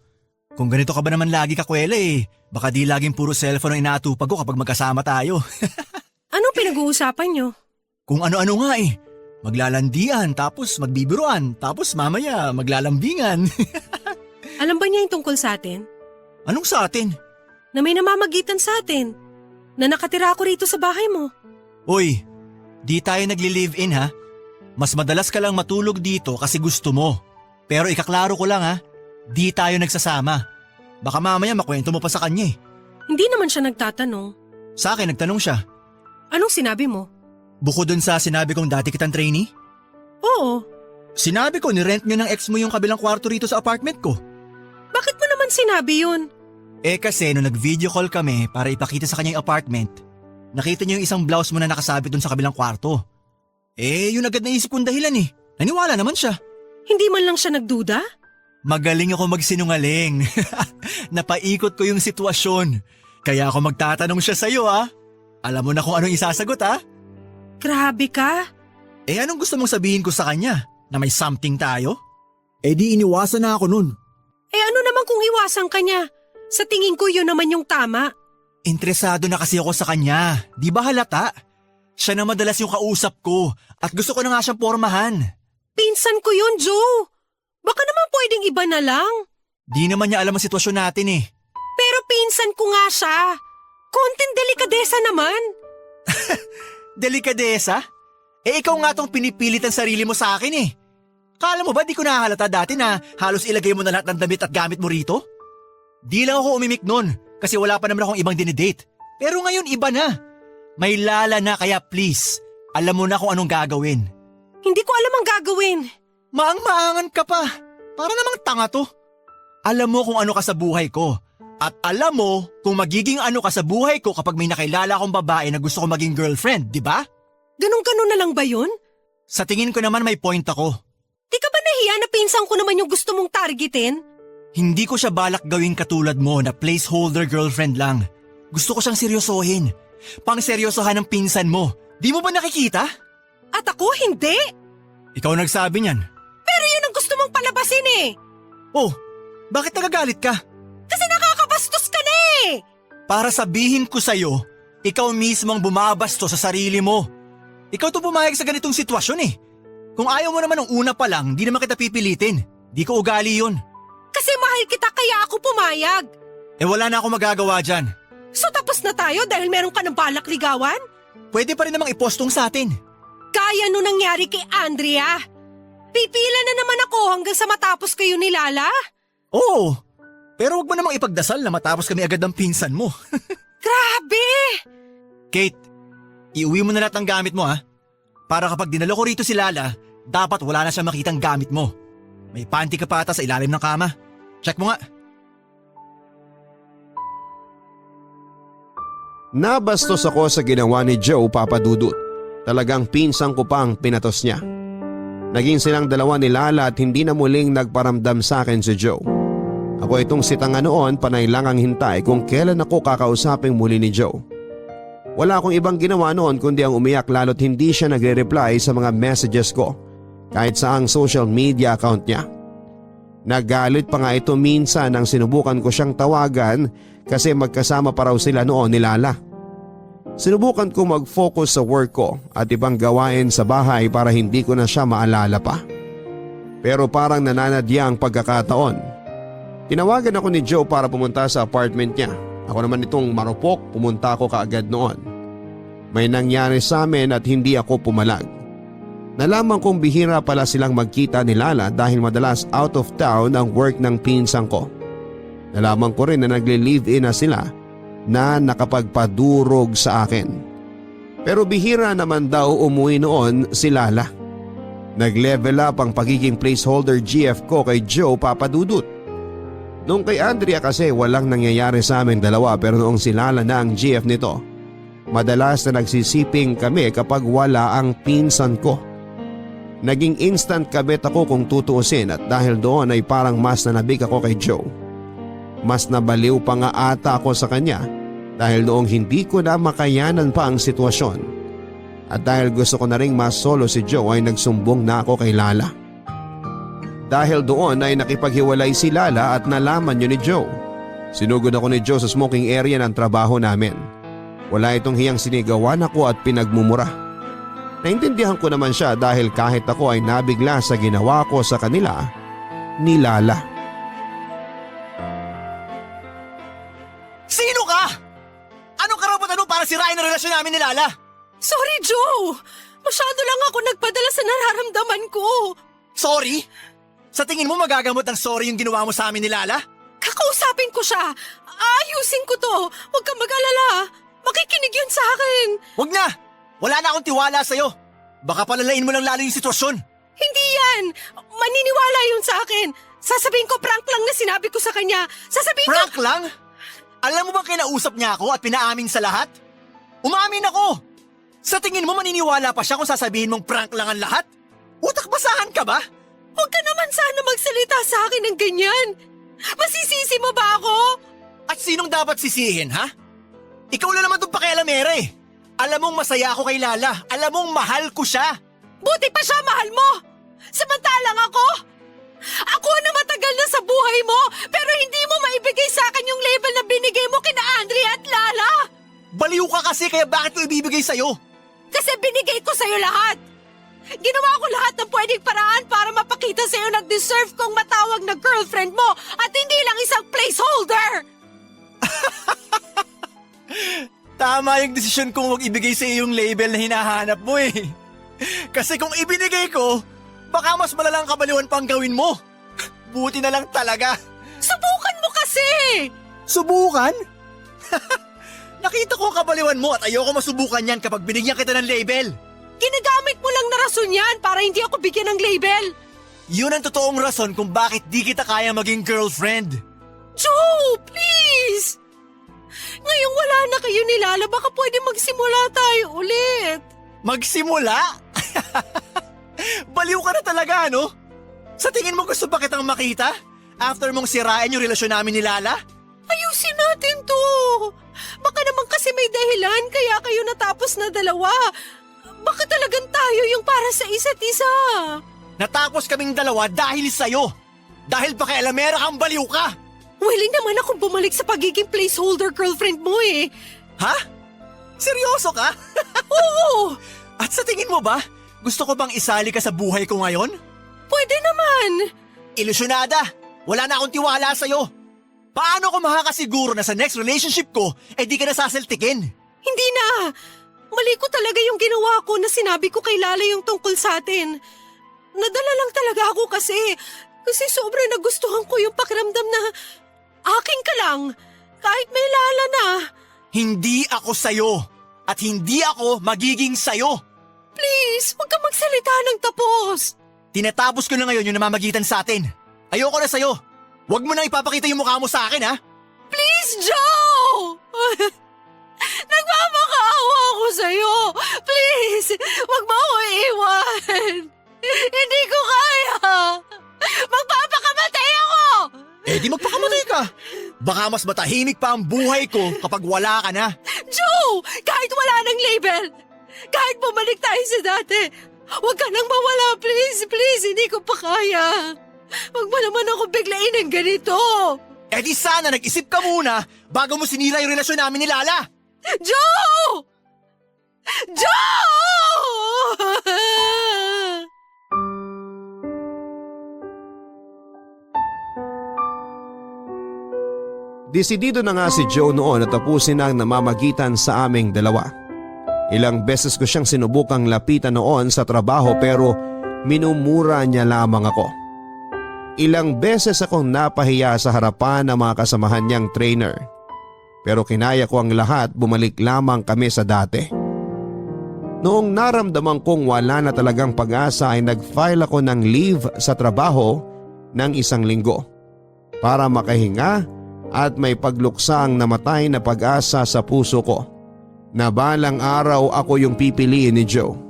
Kung ganito ka ba naman lagi kakwela eh, baka di laging puro cellphone ang inaatupag ko kapag magkasama tayo. Anong pinag-uusapan nyo? Kung ano-ano nga eh. Maglalandian, tapos magbibiruan, tapos mamaya maglalambingan. Alam ba niya yung tungkol sa atin? Anong sa atin? Na may namamagitan sa atin. Na nakatira ako rito sa bahay mo. Uy, di tayo nagli-live-in ha? Mas madalas ka lang matulog dito kasi gusto mo. Pero ikaklaro ko lang ha, di tayo nagsasama. Baka mamaya makwento mo pa sa kanya eh. Hindi naman siya nagtatanong. Sa akin nagtanong siya. Anong sinabi mo? Bukod dun sa sinabi kong dati kitang trainee? Oo. Sinabi ko ni-rent nyo ng ex mo yung kabilang kwarto rito sa apartment ko. Bakit mo naman sinabi yun? Eh kasi nung nag-video call kami para ipakita sa kanya yung apartment, nakita niya yung isang blouse mo na nakasabit dun sa kabilang kwarto. Eh yun agad naisip kong dahilan eh. Naniwala naman siya. Hindi man lang siya nagduda? Magaling ako magsinungaling. Napaikot ko yung sitwasyon. Kaya ako magtatanong siya sa'yo ah. Alam mo na kung anong isasagot ah. Grabe ka. Eh anong gusto mong sabihin ko sa kanya? Na may something tayo? Eh di iniwasan na ako nun. Eh ano naman kung iwasan ka niya? Sa tingin ko yun naman yung tama. Interesado na kasi ako sa kanya. Di ba halata? Siya na madalas yung kausap ko at gusto ko na nga siyang pormahan. Pinsan ko yun, Joe. Baka naman pwedeng iba na lang. Di naman niya alam ang sitwasyon natin eh. Pero pinsan ko nga siya. Konting delikadesa naman. Delikadesa? Eh ikaw nga tong pinipilit ang sarili mo sa akin eh. Kala mo ba di ko nahalata dati na halos ilagay mo na lahat ng damit at gamit mo rito? Di lang ako umimik nun kasi wala pa naman akong ibang dinidate. Pero ngayon iba na. May Lala na kaya please, alam mo na kung anong gagawin. Hindi ko alam ang gagawin. Maang-maangan ka pa. Para namang tanga to. Alam mo kung ano ka sa buhay ko. At alam mo kung magiging ano ka sa buhay ko kapag may nakilala akong babae na gusto ko maging girlfriend, di ba? Ganun-ganun na lang ba yun? Sa tingin ko naman may point ako. Di ka ba nahiya na pinsan ko naman yung gusto mong targetin? Hindi ko siya balak gawing katulad mo na placeholder girlfriend lang. Gusto ko siyang seryosohin. Pang-seryosohan ng pinsan mo. Di mo ba nakikita? At ako hindi. Ikaw nagsabi niyan. Pero yun ang gusto mong palabasin eh. Oh, bakit nagagalit ka? Kasi nakakabastos ka na eh. Para sabihin ko sa'yo, ikaw mismo ang bumabasto sa sarili mo. Ikaw to pumayag sa ganitong sitwasyon eh. Kung ayaw mo naman ng una pa lang, di naman kita pipilitin. Di ko ugali yun. Kasi mahal kita kaya ako pumayag. Eh wala na akong magagawa dyan. So tapos na tayo dahil meron ka ng balak ligawan? Pwede pa rin namang ipostong sa atin. Kaya nung nangyari kay Andrea. Pipila na naman ako hanggang sa matapos kayo ni Lala. Oo, pero wag mo namang ipagdasal na matapos kami agad ng pinsan mo. Grabe! Kate, iuwi mo na lahat ng gamit mo ha. Para kapag dinalo ko rito si Lala, dapat wala na siya makitang gamit mo. May panty ka pa ata sa ilalim ng kama. Check mo nga. Nabastos ako sa ginawa ni Joe, Papa Dudut. Talagang pinsang ko pang pinatos niya. Naging silang dalawa ni Lala at hindi na muling nagparamdam sa akin si Joe. Ako itong sitanga noon, panay lang ang hintay kung kailan ako kakausaping muli ni Joe. Wala akong ibang ginawa noon kundi ang umiyak lalo't hindi siya nagre-reply sa mga messages ko kahit sa ang social media account niya. Nagalit pa nga ito minsan nang sinubukan ko siyang tawagan kasi magkasama pa raw sila noon ni Lala. Sinubukan ko mag-focus sa work ko at ibang gawain sa bahay para hindi ko na siya maalala pa. Pero parang nananadya ang pagkakataon. Tinawagan ako ni Joe para pumunta sa apartment niya. Ako naman itong marupok, pumunta ako kaagad noon. May nangyari sa amin at hindi ako pumalag. Nalaman kong bihira pala silang magkita ni Lala dahil madalas out of town ang work ng pinsang ko. Nalaman ko rin na nagli-live-in na sila na nakapagpadurog sa akin. Pero bihira naman daw umuwi noon si Lala. Nag-level up ang pagiging placeholder GF ko kay Joe, Papa Dudut. Nung kay Andrea kasi walang nangyayari sa amin dalawa pero noong si Lala na ang GF nito, madalas na nagsisiping kami kapag wala ang pinsan ko. Naging instant kabit ako kung tutuusin at dahil doon ay parang mas nanabik ako kay Joe. Mas nabaliw pa nga ata ako sa kanya dahil noong hindi ko na makayanan pa ang sitwasyon. At dahil gusto ko na ring mas solo si Joe ay nagsumbong na ako kay Lala. Dahil doon ay nakipaghiwalay si Lala at nalaman yun ni Joe. Sinugod ako ni Joe sa smoking area ng trabaho namin. Wala itong hiyang sinigawan ako at pinagmumura. Naintindihan ko naman siya dahil kahit ako ay nabigla sa ginawa ko sa kanila ni Lala. Sino ka? Anong karapatan mo para sirain ang relasyon namin ni Lala? Sorry, Joe! Masyado lang ako nagpadala sa nararamdaman ko. Sorry? Sa tingin mo magagamot ng sorry yung ginawa mo sa amin ni Lala? Kakausapin ko siya. Ayusin ko to. Huwag kang mag-alala. Makikinig yun sa akin. Huwag na! Wala na akong tiwala sa'yo. Baka palalain mo lang lalo yung sitwasyon. Hindi yan. Maniniwala yun sa akin. Sasabihin ko prank lang na sinabi ko sa kanya. Sasabihin ko... Prank lang? Alam mo bang kinausap niya ako at pinaamin sa lahat? Umamin ako! Sa tingin mo maniniwala pa siya kung sasabihin mong prank lang ang lahat? Utak basahan ka ba? Huwag ka naman sana magsalita sa akin ng ganyan. Masisisi mo ba ako? At sinong dapat sisihin, ha? Ikaw na naman itong pakialamera eh. Alam mong masaya ako kay Lala. Alam mong mahal ko siya. Buti pa siya mahal mo. Samantalang ako, Ako na matagal na sa buhay mo, pero hindi mo maibigay sa akin yung label na binigay mo kina Andrea at Lala. Baliw ka kasi kaya bakit ko ibibigay sa'yo? Kasi binigay ko sa'yo lahat. Ginawa ko lahat ng pwedeng paraan para mapakita sa'yo na deserve kong matawag na girlfriend mo at hindi lang isang placeholder. Tama yung desisyon kong huwag ibigay sa iyo yung label na hinahanap mo eh. Kasi kung ibinigay ko, baka mas malalang kabaliwan pang gawin mo. Buti na lang talaga. Subukan mo kasi! Subukan? Nakita ko ang kabaliwan mo at ayoko masubukan yan kapag binigyan kita ng label. Ginagamit mo lang na rason yan para hindi ako bigyan ng label. Yun ang totoong rason kung bakit di kita kaya maging girlfriend. Joe, please! Ngayong wala na kayo ni Lala, baka pwede magsimula tayo ulit. Magsimula? Baliw ka na talaga, no? Sa tingin mo gusto pa kitang makita? After mong sirain yung relasyon namin ni Lala? Ayusin natin to. Baka naman kasi may dahilan kaya kayo natapos na dalawa. Baka talagang tayo yung para sa isa't isa. Natapos kaming dalawa dahil sa'yo. Dahil pakialamera kang baliw ka. Willing naman akong bumalik sa pagiging placeholder girlfriend mo eh. Ha? Seryoso ka? Oo! At sa tingin mo ba, gusto ko bang isali ka sa buhay ko ngayon? Pwede naman. Ilusyonada! Wala na akong tiwala sa'yo. Paano ko makakasiguro na sa next relationship ko, di ka nasasaltikin? Hindi na. Mali ko talaga yung ginawa ko na sinabi ko kay Lala yung tungkol sa atin. Nadala lang talaga ako kasi sobrang nagustuhan ko yung pakiramdam na akin ka lang, kahit may Lala na. Hindi ako sa'yo at hindi ako magiging sa'yo. Please, huwag ka magsalita ng tapos. Tinatapos ko na ngayon yung namamagitan sa atin. Ayoko na sa'yo. Huwag mo nang ipapakita yung mukha mo sa akin, ha? Please, Joe! Nagmamakaawa ako sa'yo. Please, huwag mo ako iiwan. Hindi ko kaya. Magpapakamatay ako! Di magpakamatay ka. Baka mas matahimik pa ang buhay ko kapag wala ka na. Joe! Kahit wala ng label, kahit bumalik tayo sa dati, huwag ka nang mawala, please, please, hindi ko pa kaya. Huwag mo naman ako biglain ng ganito. Di sana nag-isip ka muna bago mo sinira yung relasyon namin ni Lala. Joe! Joe! Desidido na nga si Joe noon na tapusin ang namamagitan sa aming dalawa. Ilang beses ko siyang sinubukang lapitan noon sa trabaho pero minumura niya lamang ako. Ilang beses akong napahiya sa harapan ng mga kasamahan niyang trainer. Pero kinaya ko ang lahat, bumalik lamang kami sa dati. Noong naramdaman kong wala na talagang pag-asa ay nag-file ako ng leave sa trabaho ng 1 linggo para makahinga at may pagluksa ang namatay na pag-asa sa puso ko na balang araw ako yung pipiliin ni Joe.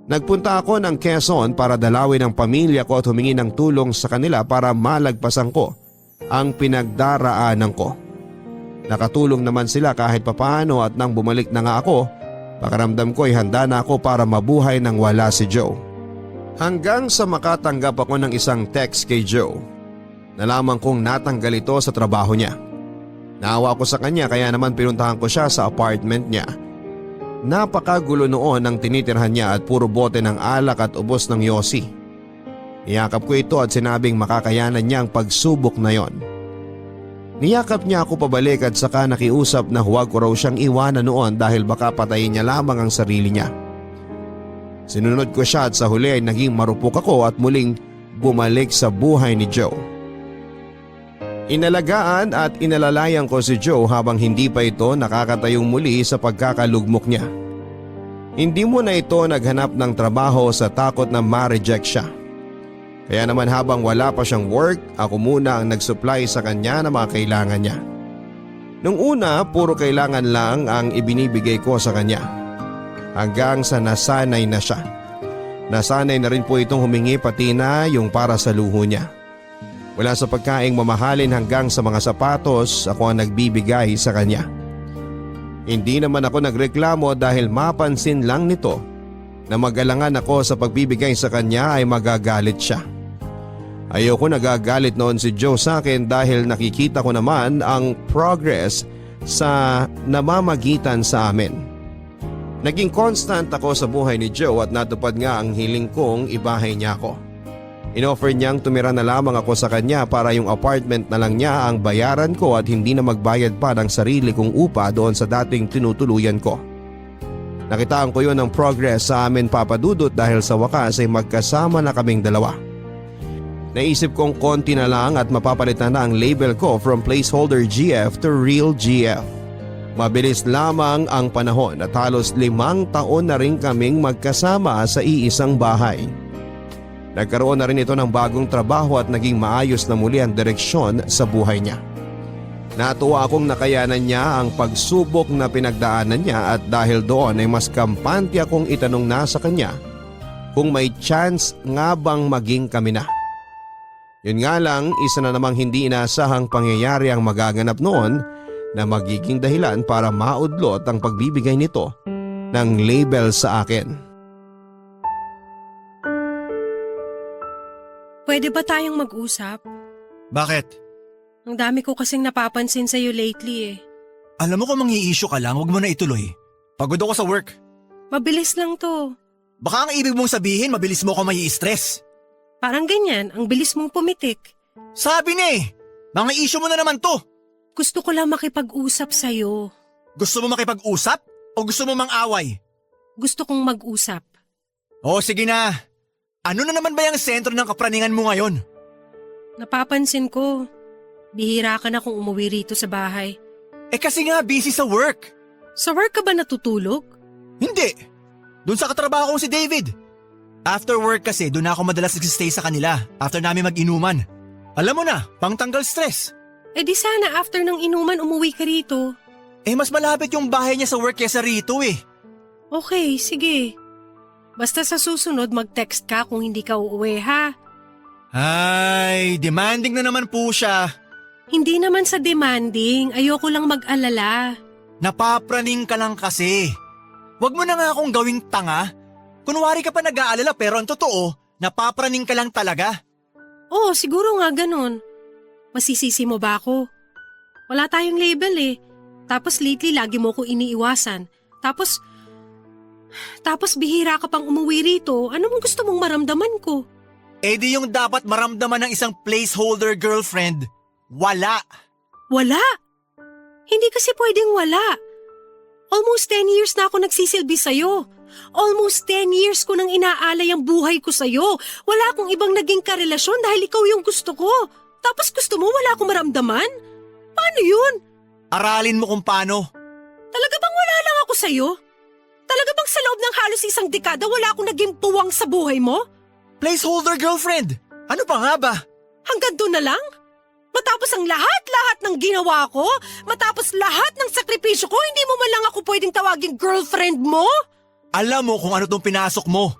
Nagpunta ako ng Quezon para dalawin ang pamilya ko at humingi ng tulong sa kanila para malagpasan ko ang pinagdaraanan ko. Nakatulong naman sila kahit papaano at nang bumalik na nga ako, pakiramdam ko ay handa na ako para mabuhay nang wala si Joe. Hanggang sa makatanggap ako ng isang text kay Joe. Nalaman kong natanggal ito sa trabaho niya. Naawa ko sa kanya kaya naman pinuntahan ko siya sa apartment niya. Napakagulo noon ang tinitirhan niya at puro bote ng alak at ubos ng yosi. Niyakap ko ito at sinabing makakayanan niya ang pagsubok na yon. Niyakap niya ako pabalik at saka nakiusap na huwag ko raw siyang iwanan noon dahil baka patayin niya lamang ang sarili niya. Sinunod ko siya at sa huli ay naging marupok ako at muling bumalik sa buhay ni Joe. Inalagaan at inalalayan ko si Joe habang hindi pa ito nakakatayong muli sa pagkakalugmok niya. Hindi mo na ito naghanap ng trabaho sa takot na ma-reject siya. Kaya naman habang wala pa siyang work, ako muna ang nag-supply sa kanya ng mga kailangan niya. Nung una, puro kailangan lang ang ibinibigay ko sa kanya. Hanggang sa nasanay na siya. Nasanay na rin po itong humingi pati na yung para sa luho niya. Wala sa pagkaing mamahalin hanggang sa mga sapatos ako ang nagbibigay sa kanya. Hindi naman ako nagreklamo dahil mapansin lang nito na mag-alangan ako sa pagbibigay sa kanya ay magagalit siya. Ayoko nagagalit noon si Joe sa akin dahil nakikita ko naman ang progress sa namamagitan sa amin. Naging constant ako sa buhay ni Joe at natupad nga ang hiling kong ibahay niya ako. Inoffer niyang tumira na lamang ako sa kanya para yung apartment na lang niya ang bayaran ko at hindi na magbayad pa ng sarili kong upa doon sa dating tinutuluyan ko. Nakitaan ko yun ng progress sa amin papadudot dahil sa wakas ay magkasama na kaming dalawa. Naisip kong konti na lang at mapapalitan na ang label ko from placeholder GF to real GF. Mabilis lamang ang panahon at halos 5 taon na rin kaming magkasama sa iisang bahay. Nagkaroon na rin ito ng bagong trabaho at naging maayos na muli ang direksyon sa buhay niya. Natuwa akong nakayanan niya ang pagsubok na pinagdaanan niya at dahil doon ay mas kampante akong itanong na sa kanya kung may chance nga bang maging kami na. Yun nga lang, isa na namang hindi inaasahang pangyayari ang magaganap noon na magiging dahilan para maudlot ang pagbibigay nito ng label sa akin. Pwede ba tayong mag-usap? Bakit? Ang dami ko kasing napapansin sa'yo lately eh. Alam mo kung mangi-issue ka lang, huwag mo na ituloy. Pagod ako sa work. Mabilis lang to. Baka ang ibig mong sabihin, mabilis mo ako mai-stress. Parang ganyan, ang bilis mong pumitik. Sabi na eh, mga issue mo na naman to. Gusto ko lang makipag-usap sa'yo. Gusto mo makipag-usap o gusto mo mang-away? Gusto kong mag-usap. O sige na. Ano na naman ba yung sentro ng kapraningan mo ngayon? Napapansin ko, bihira ka na kung umuwi rito sa bahay. Eh kasi nga busy sa work. Sa work ka ba natutulog? Hindi. Doon sa katrabaho kong si David. After work kasi doon ako madalas nagsistay sa kanila after namin mag-inuman. Alam mo na, pangtanggal stress. Eh di sana after ng inuman umuwi ka rito. Eh mas malapit yung bahay niya sa work kesa rito eh. Okay, sige. Basta sa susunod mag-text ka kung hindi ka uuwi ha. Ay, demanding na naman po siya. Hindi naman sa demanding, ayoko lang mag-alala. Napapraning ka lang kasi. Huwag mo na nga akong gawing tanga. Kunwari ka pa nag-aalala pero ang totoo, napapraning ka lang talaga. Oo, siguro nga ganun. Masisisi mo ba ako? Wala tayong label eh. Tapos lately lagi mo ko iniiwasan. Tapos bihira ka pang umuwi rito. Ano mong gusto mong maramdaman ko? Eh di yung dapat maramdaman ng isang placeholder girlfriend. Wala. Wala? Hindi kasi pwedeng wala. Almost 10 years na ako nagsisilbi sa'yo. Almost 10 years ko nang inaalay ang buhay ko sa'yo. Wala akong ibang naging karelasyon dahil ikaw yung gusto ko. Tapos gusto mo wala akong maramdaman? Paano yun? Aralin mo kung paano. Talaga bang wala lang ako sa'yo? Talaga bang sa loob ng halos isang dekada wala akong naging puwang sa buhay mo? Placeholder girlfriend. Ano pa nga ba? Hanggang doon na lang? Matapos ang lahat-lahat ng ginawa ko, matapos lahat ng sakripisyo ko, hindi mo man lang ako pwedeng tawaging girlfriend mo? Alam mo kung ano tong pinasok mo.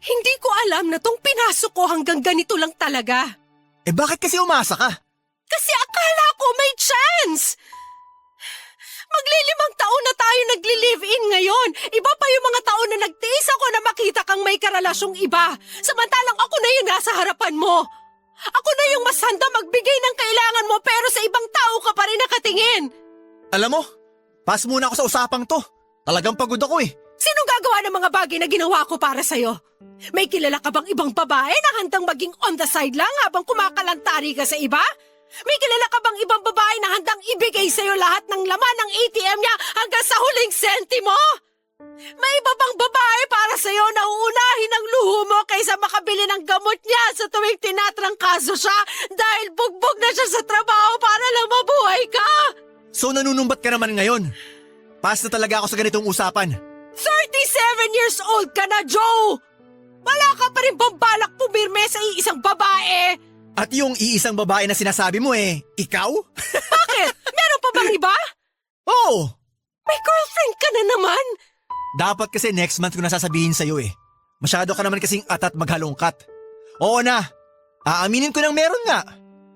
Hindi ko alam na tong pinasok ko hanggang ganito lang talaga. Eh bakit kasi umasa ka? Kasi akala ko may chance! Magli5 taon na tayo nagli-live-in ngayon. Iba pa yung mga taon na nagtiis ako na makita kang may karelasyong iba. Samantalang ako na yung nasa harapan mo. Ako na yung mas handa magbigay ng kailangan mo pero sa ibang tao ka pa rin nakatingin. Alam mo, pass muna ako sa usapang to. Talagang pagod ako eh. Sinong gagawa ng mga bagay na ginawa ko para sa'yo? May kilala ka bang ibang babae na handang maging on the side lang habang kumakalantari ka sa iba? May kilala ka bang ibang babae na handang ibigay sa'yo lahat ng laman ng ATM niya hanggang sa huling sentimo? May iba bang babae para sa'yo na uunahin ang luho mo kaysa makabili ng gamot niya sa tuwing tinatrangkaso siya dahil bugbog na siya sa trabaho para lang mabuhay ka? So nanunumbat ka naman ngayon. Pass na talaga ako sa ganitong usapan. 37 years old ka na, Joe! Wala ka pa rin bang balak pumirme sa iisang babae? At yung iisang babae na sinasabi mo ikaw? Bakit? Meron pa bang iba? Oo! May girlfriend ka na naman! Dapat kasi next month ko nasasabihin sa'yo eh. Masyado ka naman kasing atat maghalongkat. Oo na, aaminin ko nang meron nga.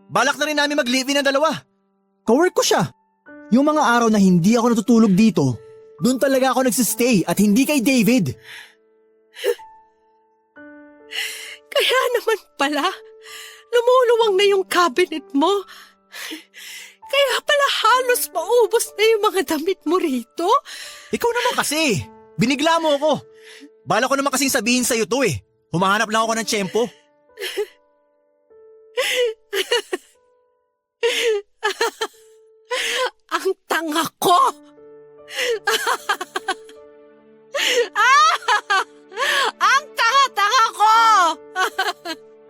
Balak na rin namin mag-live-in ang dalawa. Kawork ko siya. Yung mga araw na hindi ako natutulog dito, doon talaga ako nagsistay at hindi kay David. Kaya naman pala, lumuluwang na yung cabinet mo. Kaya pala halos maubos na yung mga damit mo rito. Ikaw naman kasi. Binigla mo ako. Bala ko naman kasing sabihin sa'yo to eh. Humahanap lang ako ng tiyempo. Ang tanga ko! Ang tanga-tanga ko!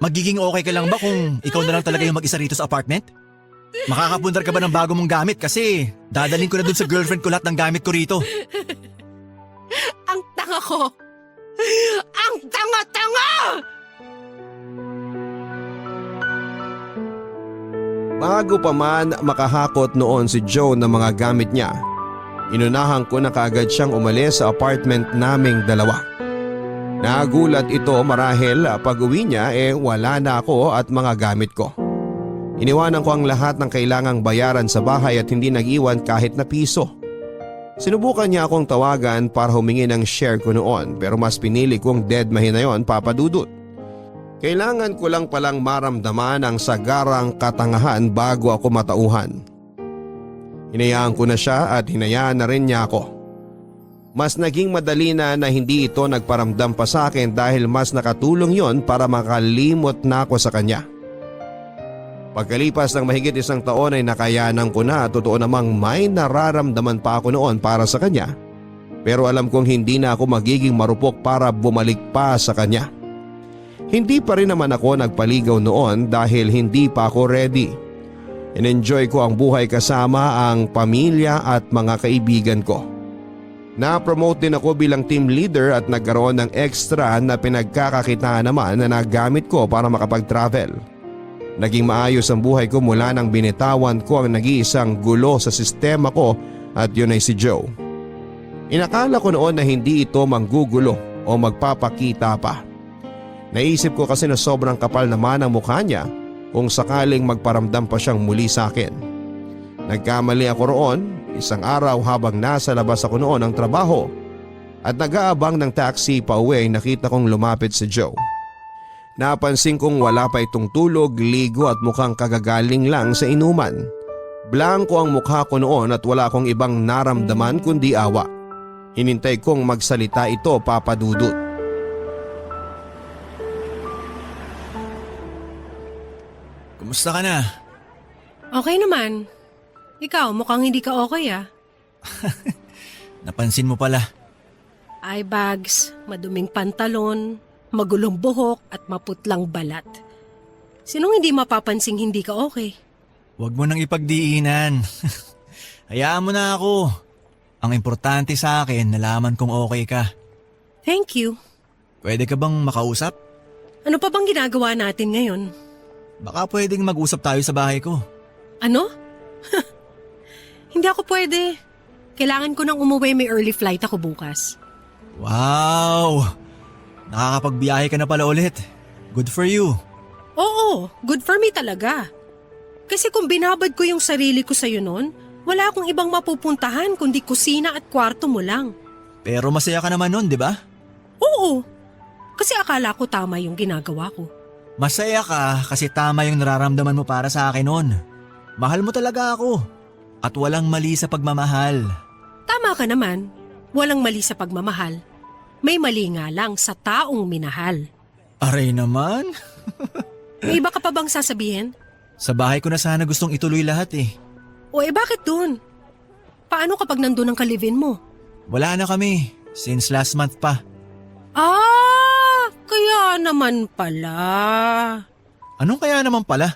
Magiging okay ka lang ba kung ikaw na lang talaga yung mag-isa rito sa apartment? Makakapundar ka ba ng bago mong gamit kasi dadalhin ko na dun sa girlfriend ko lahat ng gamit ko rito. Ang tanga ko! Ang tanga-tanga! Bago pa man makahakot noon si Joe ng mga gamit niya, inunahan ko na kaagad siyang umalis sa apartment naming dalawa. Nagulat ito marahil pag uwi niya wala na ako at mga gamit ko. Iniwanan ko ang lahat ng kailangang bayaran sa bahay at hindi nag-iwan kahit na piso. Sinubukan niya akong tawagan para humingi ng share ko noon pero mas pinili kong deadmahin na yon, Papa Dudut. Kailangan ko lang palang maramdaman ang sagarang katangahan bago ako matauhan. Hinayaan ko na siya at hinayaan na rin niya ako. Mas naging madali na hindi ito nagparamdam pa sa akin dahil mas nakatulong yon para makalimot na ako sa kanya. Pagkalipas ng mahigit 1 taon ay nakayanan ko na at totoo namang may nararamdaman pa ako noon para sa kanya. Pero alam kong hindi na ako magiging marupok para bumalik pa sa kanya. Hindi pa rin naman ako nagpaligaw noon dahil hindi pa ako ready. In-enjoy ko ang buhay kasama ang pamilya at mga kaibigan ko. Na-promote din ako bilang team leader at nagkaroon ng extra na pinagkakakitaan naman na nagamit ko para makapag-travel. Naging maayos ang buhay ko mula nang binitawan ko ang nag-iisang gulo sa sistema ko at yun ay si Joe. Inakala ko noon na hindi ito manggugulo o magpapakita pa. Naisip ko kasi na sobrang kapal naman ang mukha niya kung sakaling magparamdam pa siyang muli sa akin. Nagkamali ako roon, isang araw habang nasa labas ako noon ng trabaho at nag-aabang ng taxi pa uwi ay nakita kong lumapit si Joe. Napansin kong wala pa itong tulog, ligo at mukhang kagagaling lang sa inuman. Blanko ang mukha ko noon at wala akong ibang naramdaman kundi awa. Hinintay kong magsalita ito, Papa Dudut. Kumusta ka na? Okay naman. Ikaw, mukhang hindi ka okay ah. Napansin mo pala. Eye bags, maduming pantalon, magulong buhok at maputlang balat. Sinong hindi mapapansing hindi ka okay? Huwag mo nang ipagdiinan. Hayaan mo na ako. Ang importante sa akin, nalaman kong okay ka. Thank you. Pwede ka bang makausap? Ano pa bang ginagawa natin ngayon? Baka pwedeng mag-usap tayo sa bahay ko. Ano? Hindi ako pwede. Kailangan ko nang umuwi, may early flight ako bukas. Wow! Nakakapagbiyahe ka na pala ulit. Good for you. Oo, good for me talaga. Kasi kung binabad ko yung sarili ko sa'yo noon, wala akong ibang mapupuntahan kundi kusina at kwarto mo lang. Pero masaya ka naman nun, di ba? Oo, kasi akala ko tama yung ginagawa ko. Masaya ka kasi tama yung nararamdaman mo para sa akin nun. Mahal mo talaga ako. At walang mali sa pagmamahal. Tama ka naman, walang mali sa pagmamahal. May mali nga lang sa taong minahal. Aray naman. May iba ka pa bang sasabihin? Sa bahay ko na sana gustong ituloy lahat eh. O bakit dun? Paano kapag nandun ang kalivin mo? Wala na kami. Since last month pa. Kaya naman pala. Anong kaya naman pala?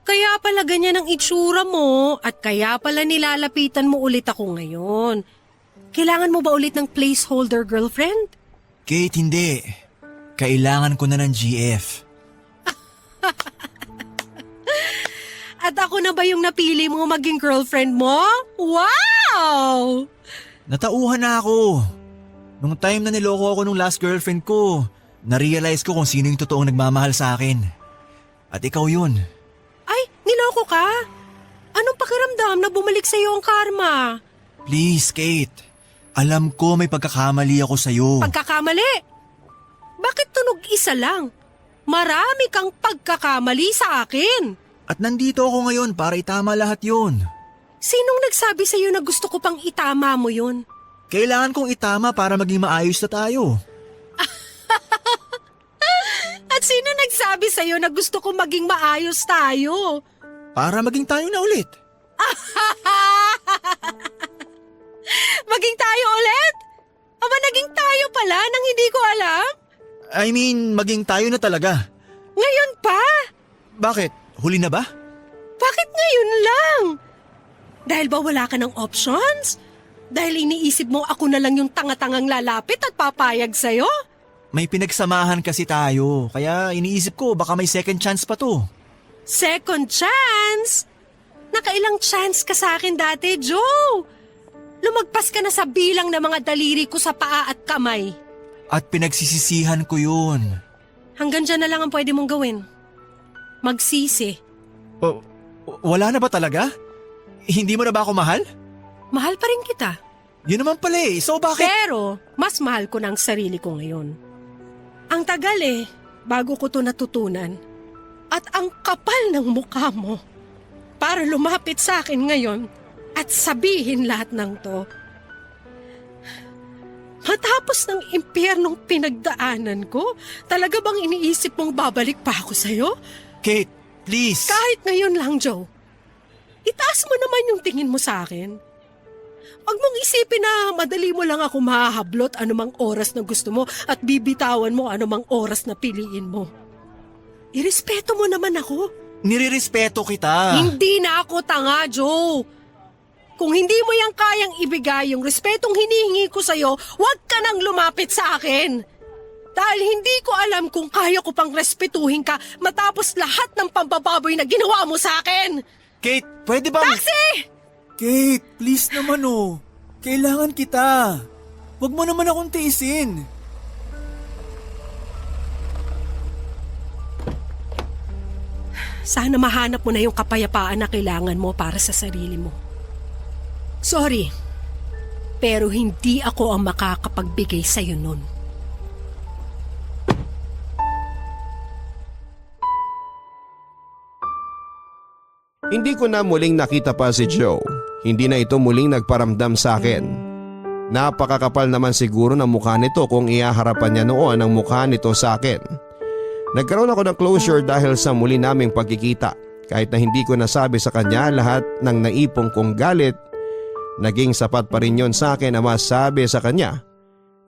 Kaya pala ganyan ang itsura mo at kaya pala nilalapitan mo ulit ako ngayon. Kailangan mo ba ulit ng placeholder girlfriend? Kate, hindi. Kailangan ko na ng GF. At ako na ba yung napili mo maging girlfriend mo? Wow! Natauhan na ako. Nung time na niloko ako nung last girlfriend ko, na-realize ko kung sino yung totoong nagmamahal sa akin. At ikaw yun. Ay, niloko ka? Anong pakiramdam na bumalik sa'yo ang karma? Please, Kate. Alam ko may pagkakamali ako sa'yo. Pagkakamali? Bakit tunog isa lang? Marami kang pagkakamali sa akin. At nandito ako ngayon para itama lahat yun. Sinong nagsabi sa'yo na gusto ko pang itama mo yun? Kailangan kong itama para maging maayos na tayo. At sino nagsabi sa'yo na gusto ko maging maayos tayo? Para maging tayo na ulit. Maging tayo ulit? Aba, naging tayo pala nang hindi ko alam? I mean, maging tayo na talaga. Ngayon pa? Bakit? Huli na ba? Bakit ngayon lang? Dahil ba wala ka ng options? Dahil iniisip mo ako na lang yung tanga-tangang lalapit at papayag sa'yo? May pinagsamahan kasi tayo, kaya iniisip ko baka may second chance pa to. Second chance? Nakailang chance ka sa akin dati, Joe? Lumagpas ka na sa bilang ng mga daliri ko sa paa at kamay. At pinagsisisihan ko yun. Hanggang dyan na lang ang pwede mong gawin. Magsisi. Wala na ba talaga? Hindi mo na ba ako mahal? Mahal pa rin kita. Yun naman pala eh, so bakit? Pero, mas mahal ko na ang sarili ko ngayon. Ang tagal bago ko to natutunan. At ang kapal ng mukha mo para lumapit sa akin ngayon at sabihin lahat ng to. Matapos ng impyernong pinagdaanan ko, talaga bang iniisip mong babalik pa ako sa'yo? Kate, please. Kahit ngayon lang, Joe. Itaas mo naman yung tingin mo sa akin. Huwag mong isipin na madali mo lang ako mahahablot anumang oras na gusto mo at bibitawan mo anumang oras na piliin mo. Irespeto mo naman ako. Nirirespeto kita. Hindi na ako tanga, Joe. Kung hindi mo yan kayang ibigay yung respetong hinihingi ko sa'yo, huwag ka nang lumapit sa akin. Dahil hindi ko alam kung kaya ko pang respetuhin ka matapos lahat ng pambababoy na ginawa mo sa akin. Kate, pwede bang... Taxi! Kate, please naman oh. Kailangan kita. Huwag mo naman akong tiisin. Sana mahanap mo na yung kapayapaan na kailangan mo para sa sarili mo. Sorry, pero hindi ako ang makakapagbigay sa'yo nun. Hindi ko na muling nakita pa si Joe. Hindi na ito muling nagparamdam sa akin. Napakakapal naman siguro ng mukha nito kung iaharapan niya noon ang mukha nito sa akin. Nagkaroon ako ng closure dahil sa muli naming pagkikita. Kahit na hindi ko nasabi sa kanya lahat ng naipong kong galit, naging sapat pa rin yon sa akin na masabi sa kanya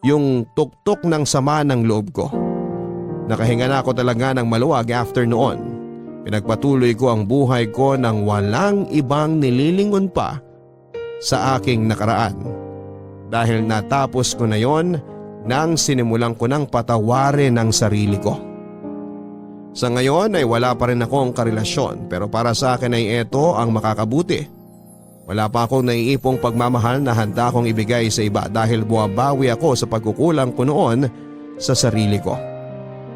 yung tuktok ng sama ng loob ko. Nakahinga na ako talaga ng maluwag after noon. Pinagpatuloy ko ang buhay ko nang walang ibang nililingon pa sa aking nakaraan. Dahil natapos ko na yon nang sinimulan ko ng patawarin ang sarili ko. Sa ngayon ay wala pa rin akong karelasyon pero para sa akin ay ito ang makakabuti. Wala pa akong naiipong pagmamahal na handa kong ibigay sa iba dahil buwabawi ako sa pagkukulang ko noon sa sarili ko.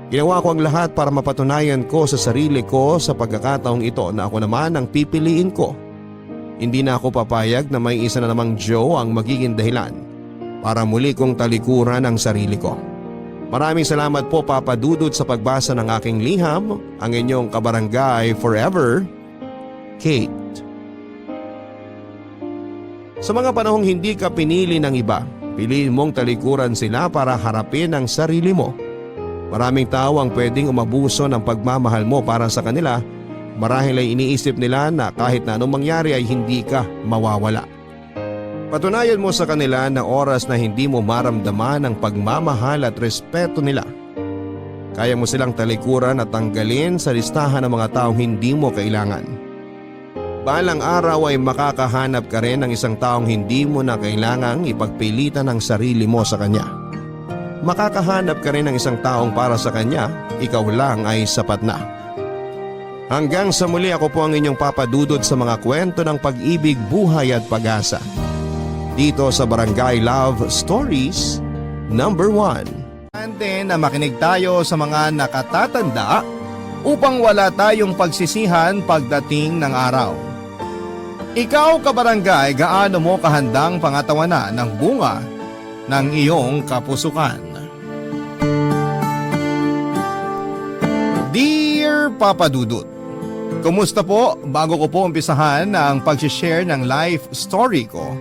Ginawa ko ang lahat para mapatunayan ko sa sarili ko sa pagkakataong ito na ako naman ang pipiliin ko. Hindi na ako papayag na may isa na namang Joe ang magiging dahilan para muli kong talikuran ang sarili ko. Maraming salamat po Papa Dudut sa pagbasa ng aking liham, ang inyong kabarangay forever, Kate. Sa mga panahong hindi ka pinili ng iba, piliin mong talikuran sila para harapin ang sarili mo. Maraming tao ang pwedeng umabuso ng pagmamahal mo para sa kanila, marahil ay iniisip nila na kahit na anong mangyari ay hindi ka mawawala. Patunayan mo sa kanila na oras na hindi mo maramdaman ang pagmamahal at respeto nila. Kaya mo silang talikuran at tanggalin sa listahan ng mga taong hindi mo kailangan. Balang araw ay makakahanap ka rin ng isang taong hindi mo na kailangang ipagpilitan ang sarili mo sa kanya. Makakahanap ka rin ng isang taong para sa kanya, ikaw lang ay sapat na. Hanggang sa muli, ako po ang inyong Papa Dudut sa mga kwento ng pag-ibig, buhay at pag-asa. Dito sa Barangay Love Stories number 1. Importante na makinig tayo sa mga nakatatanda upang wala tayong pagsisihan pagdating ng araw. Ikaw kabarangay, gaano mo kahandang pangatawanan ng bunga ng iyong kapusukan? Dear Papa Dudut, kumusta po? Bago ko po umpisahan ang pag-share ng life story ko,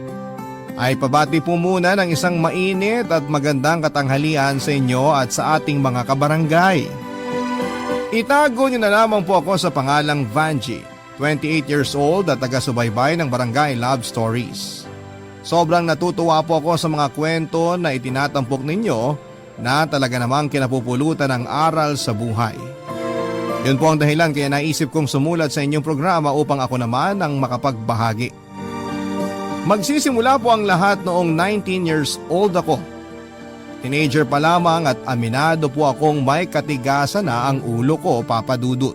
ay pabati po muna ng isang mainit at magandang katanghalian sa inyo at sa ating mga kabarangay. Itago niyo na lamang po ako sa pangalang Vanji, 28 years old at taga-subaybay ng Barangay Love Stories. Sobrang natutuwa po ako sa mga kwento na itinatampok ninyo na talaga namang kinapupulutan ng aral sa buhay. Yun po ang dahilan kaya naisip kong sumulat sa inyong programa upang ako naman ang makapagbahagi. Magsisimula po ang lahat noong 19 years old ako. Teenager pa lamang at aminado po akong may katigasan na ang ulo ko, Papa Dudut.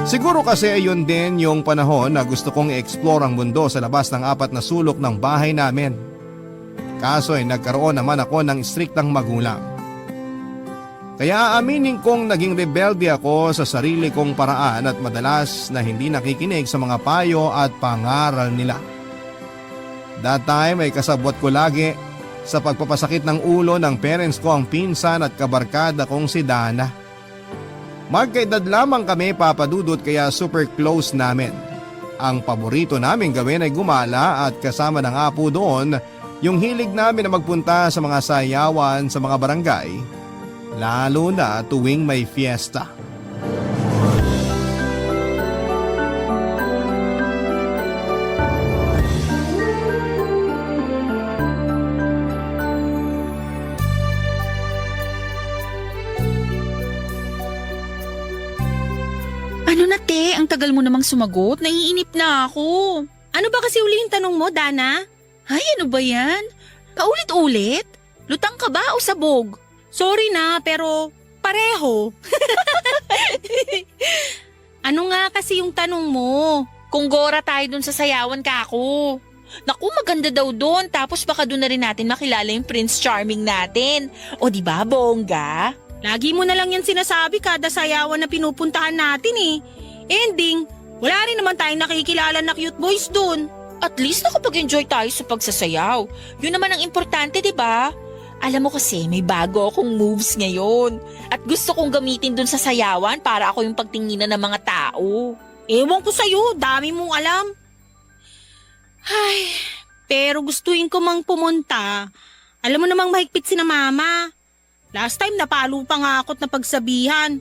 Siguro kasi ayun din yung panahon na gusto kong i-explore ang mundo sa labas ng 4 na sulok ng bahay namin. Kaso ay nagkaroon naman ako ng striktang magulang. Kaya aaminin kong naging rebelde ako sa sarili kong paraan at madalas na hindi nakikinig sa mga payo at pangaral nila. That time ay kasabwat ko lagi sa pagpapasakit ng ulo ng parents ko ang pinsan at kabarkada kong si Dana. Magkaedad lamang kami, Papa Dudut, kaya super close namin. Ang paborito namin gawin ay gumala at kasama ng apo doon yung hilig namin na magpunta sa mga sayawan sa mga barangay, lalo na tuwing may fiesta. Ano na te, ang tagal mo namang sumagot, naiinip na ako. Ano ba kasi uli yung tanong mo, Dana? Ay, ano ba yan? Paulit-ulit? Lutang ka ba o sabog? Sorry na, pero pareho. Ano nga kasi yung tanong mo? Kung gora tayo dun sa sayawan ka ako. Naku, maganda daw dun, tapos baka dun na rin natin makilala yung Prince Charming natin. O di ba, bongga? Lagi mo na lang yan sinasabi kada sayawan na pinupuntahan natin eh. Ending, wala rin naman tayong nakikilala na cute boys dun. At least nakapag-enjoy tayo sa pagsasayaw. Yun naman ang importante, di ba? Alam mo kasi, may bago akong moves ngayon. At gusto kong gamitin dun sa sayawan para ako yung pagtinginan ng mga tao. Ewan ko sa'yo, dami mong alam. Ay, pero gustuin ko mang pumunta. Alam mo namang mahigpit si na mama. Last time napalo pa nga ako't napagsabihan.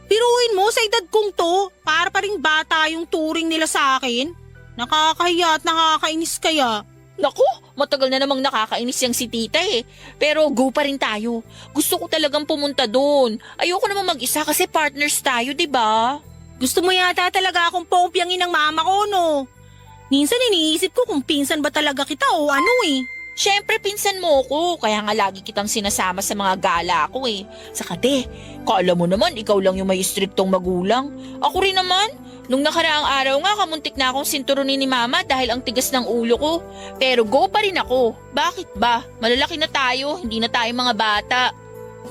Piruin mo sa edad kong to, para pa ring bata yung turing nila sa akin. Nakakahiya at nakakainis kaya. Naku, matagal na namang nakakainis yung si tita eh. Pero go pa rin tayo. Gusto ko talagang pumunta doon. Ayoko naman mag-isa kasi partners tayo, di ba? Gusto mo yata talaga akong popyangin ng mama ko, no? Minsan iniisip ko kung pinsan ba talaga kita o ano eh. Siyempre, pinsan mo ko, kaya nga lagi kitang sinasama sa mga gala ko eh. Saka de, kala mo naman ikaw lang yung may striktong magulang. Ako rin naman, nung nakaraang araw nga kamuntik na akong sinturunin ni mama dahil ang tigas ng ulo ko. Pero go pa rin ako. Bakit ba? Malalaki na tayo, hindi na tayo mga bata.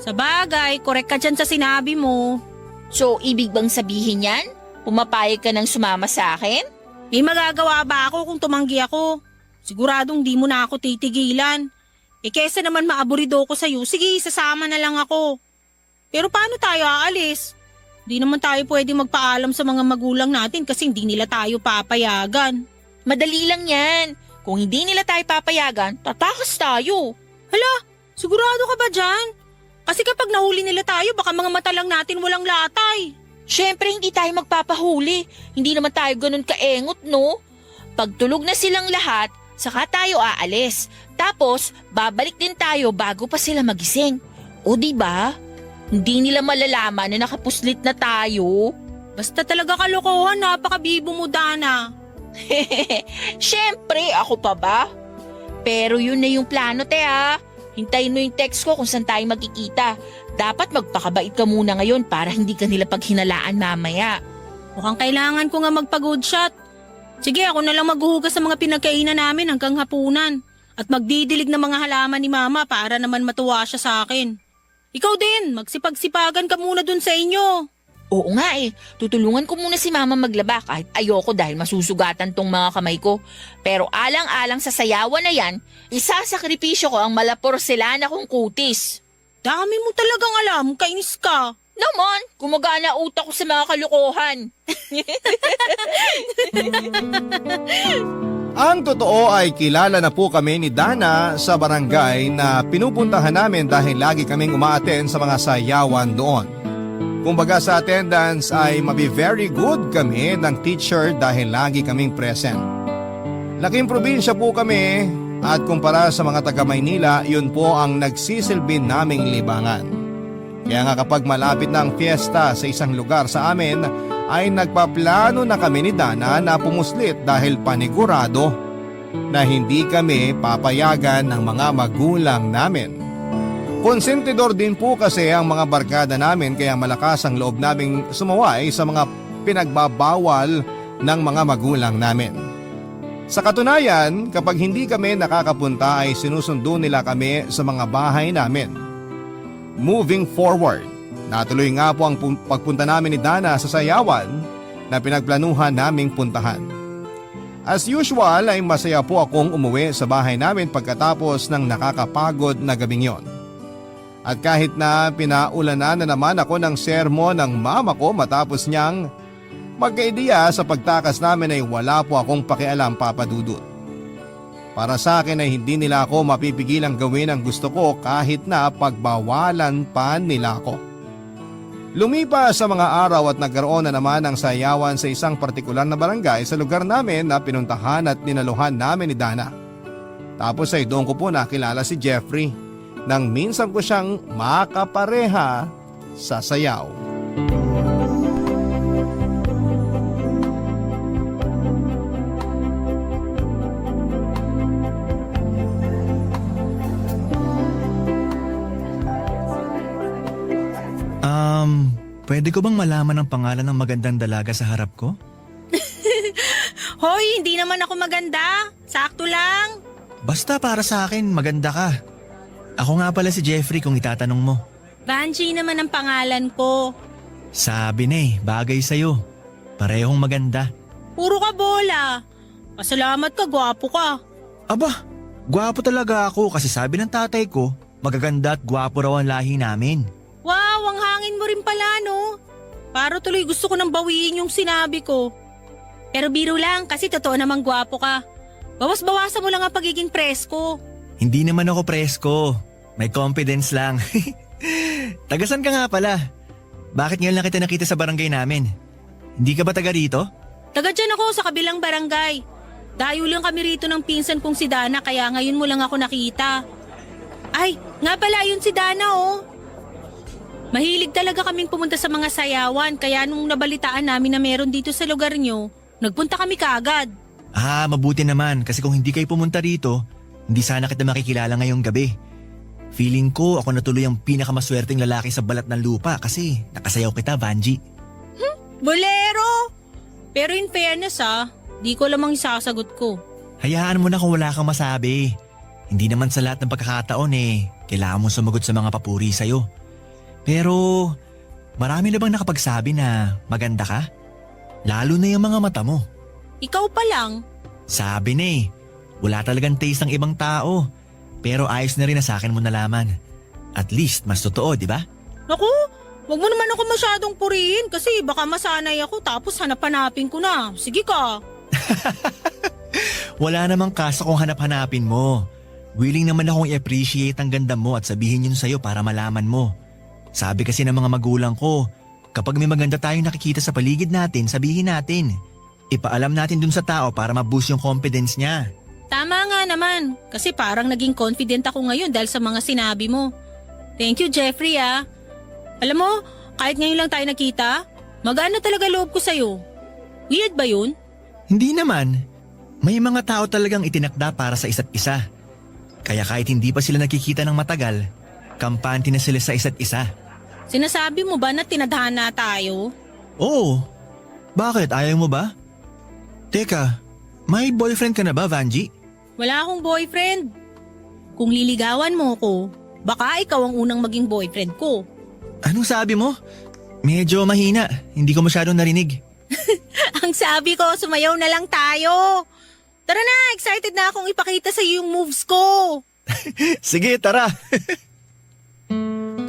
Sa bagay, correct ka dyan sa sinabi mo. So, ibig bang sabihin yan? Pumapayag ka ng sumama sa akin? May magagawa ba ako kung tumanggi ako? Siguradong di mo na ako titigilan. Kesa naman maaburido ko sa'yo, sige, sasama na lang ako. Pero paano tayo aalis? Di naman tayo pwede magpaalam sa mga magulang natin kasi hindi nila tayo papayagan. Madali lang yan. Kung hindi nila tayo papayagan, tatakas tayo. Hala, sigurado ka ba dyan? Kasi kapag nahuli nila tayo, baka mga mata lang natin walang latay. Siyempre, hindi tayo magpapahuli. Hindi naman tayo ganun kaengot, no? Pagtulog na silang lahat, saka tayo aalis. Tapos, babalik din tayo bago pa sila magising. O diba? Hindi nila malalaman na nakapuslit na tayo. Basta talaga kalokohan, napakabibo mo, Dana. Siyempre, ako pa ba? Pero yun na yung plano, te ha. Hintayin mo yung text ko kung saan tayo magkikita. Dapat magpakabait ka muna ngayon para hindi ka nila paghinalaan mamaya. Mukhang kailangan ko nga magpa-good shot. Sige, ako na lang maghuhugas sa mga pinagkainan namin hanggang hapunan. At magdidilig ng mga halaman ni Mama para naman matuwa siya sa akin. Ikaw din, magsipag-sipagan ka muna dun sa inyo. Oo nga eh, tutulungan ko muna si Mama maglaba kahit ayoko dahil masusugatan tong mga kamay ko. Pero alang-alang sa sayawan na yan, isasakripisyo ko ang malaporselana kong kutis. Dami mo talagang alam, kainis ka. Naman, gumagana utak ko sa mga kalokohan. Ang totoo ay kilala na po kami ni Dana sa barangay na pinupuntahan namin dahil lagi kaming umaattend sa mga sayawan doon. Kumbaga sa attendance ay mabi very good kami ng teacher dahil lagi kaming present. Laking probinsya po kami at kumpara sa mga taga Maynila, yun po ang nagsisilbi naming libangan. Kaya nga kapag malapit na ang fiesta sa isang lugar sa amin, ay nagpaplano na kami ni Dana na pumuslit dahil panigurado na hindi kami papayagan ng mga magulang namin. Konsentidor din po kasi ang mga barkada namin kaya malakas ang loob naming sumaway sa mga pinagbabawal ng mga magulang namin. Sa katunayan, kapag hindi kami nakakapunta ay sinusundo nila kami sa mga bahay namin. Moving forward, natuloy nga po ang pagpunta namin ni Dana sa sayawan na pinagplanuhan naming puntahan. As usual ay masaya po akong umuwi sa bahay namin pagkatapos ng nakakapagod na gabing yon. At kahit na pinaulanan na naman ako ng sermon ng mama ko matapos niyang magkaidiya sa pagtakas namin ay wala po akong pakialam, Papa Dudut. Para sa akin ay hindi nila ako mapipigilang gawin ang gusto ko kahit na pagbawalan pa nila ako. Lumipas sa mga araw at nagkaroon na naman ng sayawan sa isang partikular na barangay sa lugar namin na pinuntahan at ninaluhan namin ni Dana. Tapos ay doon ko po nakilala si Jeffrey nang minsan ko siyang makapareha sa sayaw. Pwede ko bang malaman ang pangalan ng magandang dalaga sa harap ko? Hoy, hindi naman ako maganda. Sakto lang. Basta para sa akin, maganda ka. Ako nga pala si Jeffrey kung itatanong mo. Vanjie naman ang pangalan ko. Sabi na bagay sa'yo. Parehong maganda. Puro ka bola. Pasalamat ka, gwapo ka. Aba, gwapo talaga ako kasi sabi ng tatay ko, magaganda at gwapo raw ang lahi namin. Wow, ang hangin mo rin pala, no? Para tuloy gusto ko nang bawiin yung sinabi ko. Pero biro lang kasi totoo namang gwapo ka. Bawas-bawasan mo lang ang pagiging presko. Hindi naman ako presko. May confidence lang. Tagasan ka nga pala. Bakit ngayon lang kita nakita sa barangay namin? Hindi ka ba taga rito? Taga dyan ako sa kabilang barangay. Dayo lang kami rito ng pinsan kong si Dana kaya ngayon mo lang ako nakita. Ay, nga pala yun si Dana oh. Mahilig talaga kaming pumunta sa mga sayawan kaya nung nabalitaan namin na meron dito sa lugar nyo, nagpunta kami kaagad. Mabuti naman kasi kung hindi kayo pumunta rito, hindi sana kita makikilala ngayong gabi. Feeling ko ako na tuloy ang pinakamaswerteng lalaki sa balat ng lupa kasi nakasayaw kita, Vanjie. Bolero! Pero in fairness di ko lamang isasagot ko. Hayaan mo na kung wala kang masabi. Hindi naman sa lahat ng pagkakataon kailangan mo sumagot sa mga papuri sa'yo. Pero marami na bang nakapagsabi na maganda ka? Lalo na yung mga mata mo. Ikaw pa lang. Sabi na wala talagang taste ng ibang tao. Pero ayos na rin na sa akin mo nalaman. At least mas totoo, di ba? Naku, wag mo naman ako masyadong purihin kasi baka masanay ako tapos hanap-hanapin ko na. Sige ka. Wala namang kaso kung hanap-hanapin mo. Willing naman akong i-appreciate ang ganda mo at sabihin yun sa'yo para malaman mo. Sabi kasi ng mga magulang ko, kapag may maganda tayong nakikita sa paligid natin, sabihin natin. Ipaalam natin dun sa tao para ma-boost yung confidence niya. Tama nga naman, kasi parang naging confident ako ngayon dahil sa mga sinabi mo. Thank you, Jeffrey Alam mo, kahit ngayon lang tayo nakita, magaan na talaga loob ko sa'yo. Weird ba yun? Hindi naman. May mga tao talagang itinakda para sa isa't isa. Kaya kahit hindi pa sila nakikita ng matagal, kampante na sila sa isa't isa. Sinasabi mo ba na tinadhana tayo? Oo. Bakit? Ayaw mo ba? Teka, may boyfriend ka na ba, Vanjie? Wala akong boyfriend. Kung liligawan mo ko, baka ikaw ang unang maging boyfriend ko. Anong sabi mo? Medyo mahina. Hindi ko masyadong narinig. Ang sabi ko, sumayaw na lang tayo. Tara na, excited na akong ipakita sa iyo yung moves ko. Sige, tara.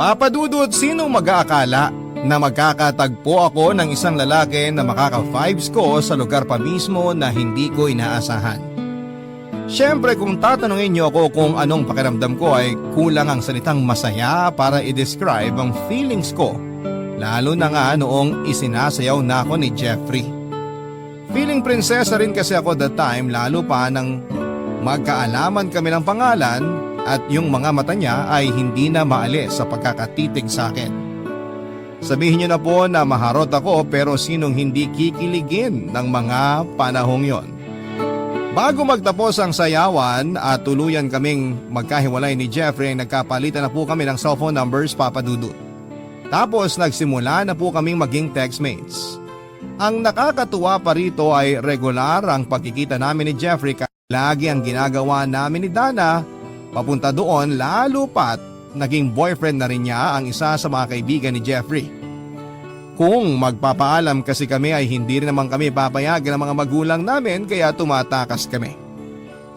Papa Dudut, sinong mag-aakala na magkakatagpo ako ng isang lalaki na makaka-vibes ko sa lugar pa mismo na hindi ko inaasahan. Siyempre kung tatanungin niyo ako kung anong pakiramdam ko ay kulang ang salitang masaya para i-describe ang feelings ko, lalo na nga noong isinasayaw na ako ni Jeffrey. Feeling prinsesa rin kasi ako that time, lalo pa nang magkaalaman kami ng pangalan at yung mga mata niya ay hindi na maalis sa pagkakatitig sa akin. Sabihin niyo na po na maharot ako pero sinong hindi kikiligin ng mga panahong yon. Bago magtapos ang sayawan at tuluyan kaming magkahiwalay ni Jeffrey, nagkapalitan na po kami ng cellphone numbers, Papa Dudut. Tapos nagsimula na po kaming maging textmates. Ang nakakatuwa pa rito ay regular ang pagkikita namin ni Jeffrey, lagi ang ginagawa namin ni Dana papunta doon, lalo pat naging boyfriend na rin niya ang isa sa mga kaibigan ni Jeffrey. Kung magpapaalam kasi kami ay hindi rin naman kami papayagan ng mga magulang namin kaya tumatakas kami.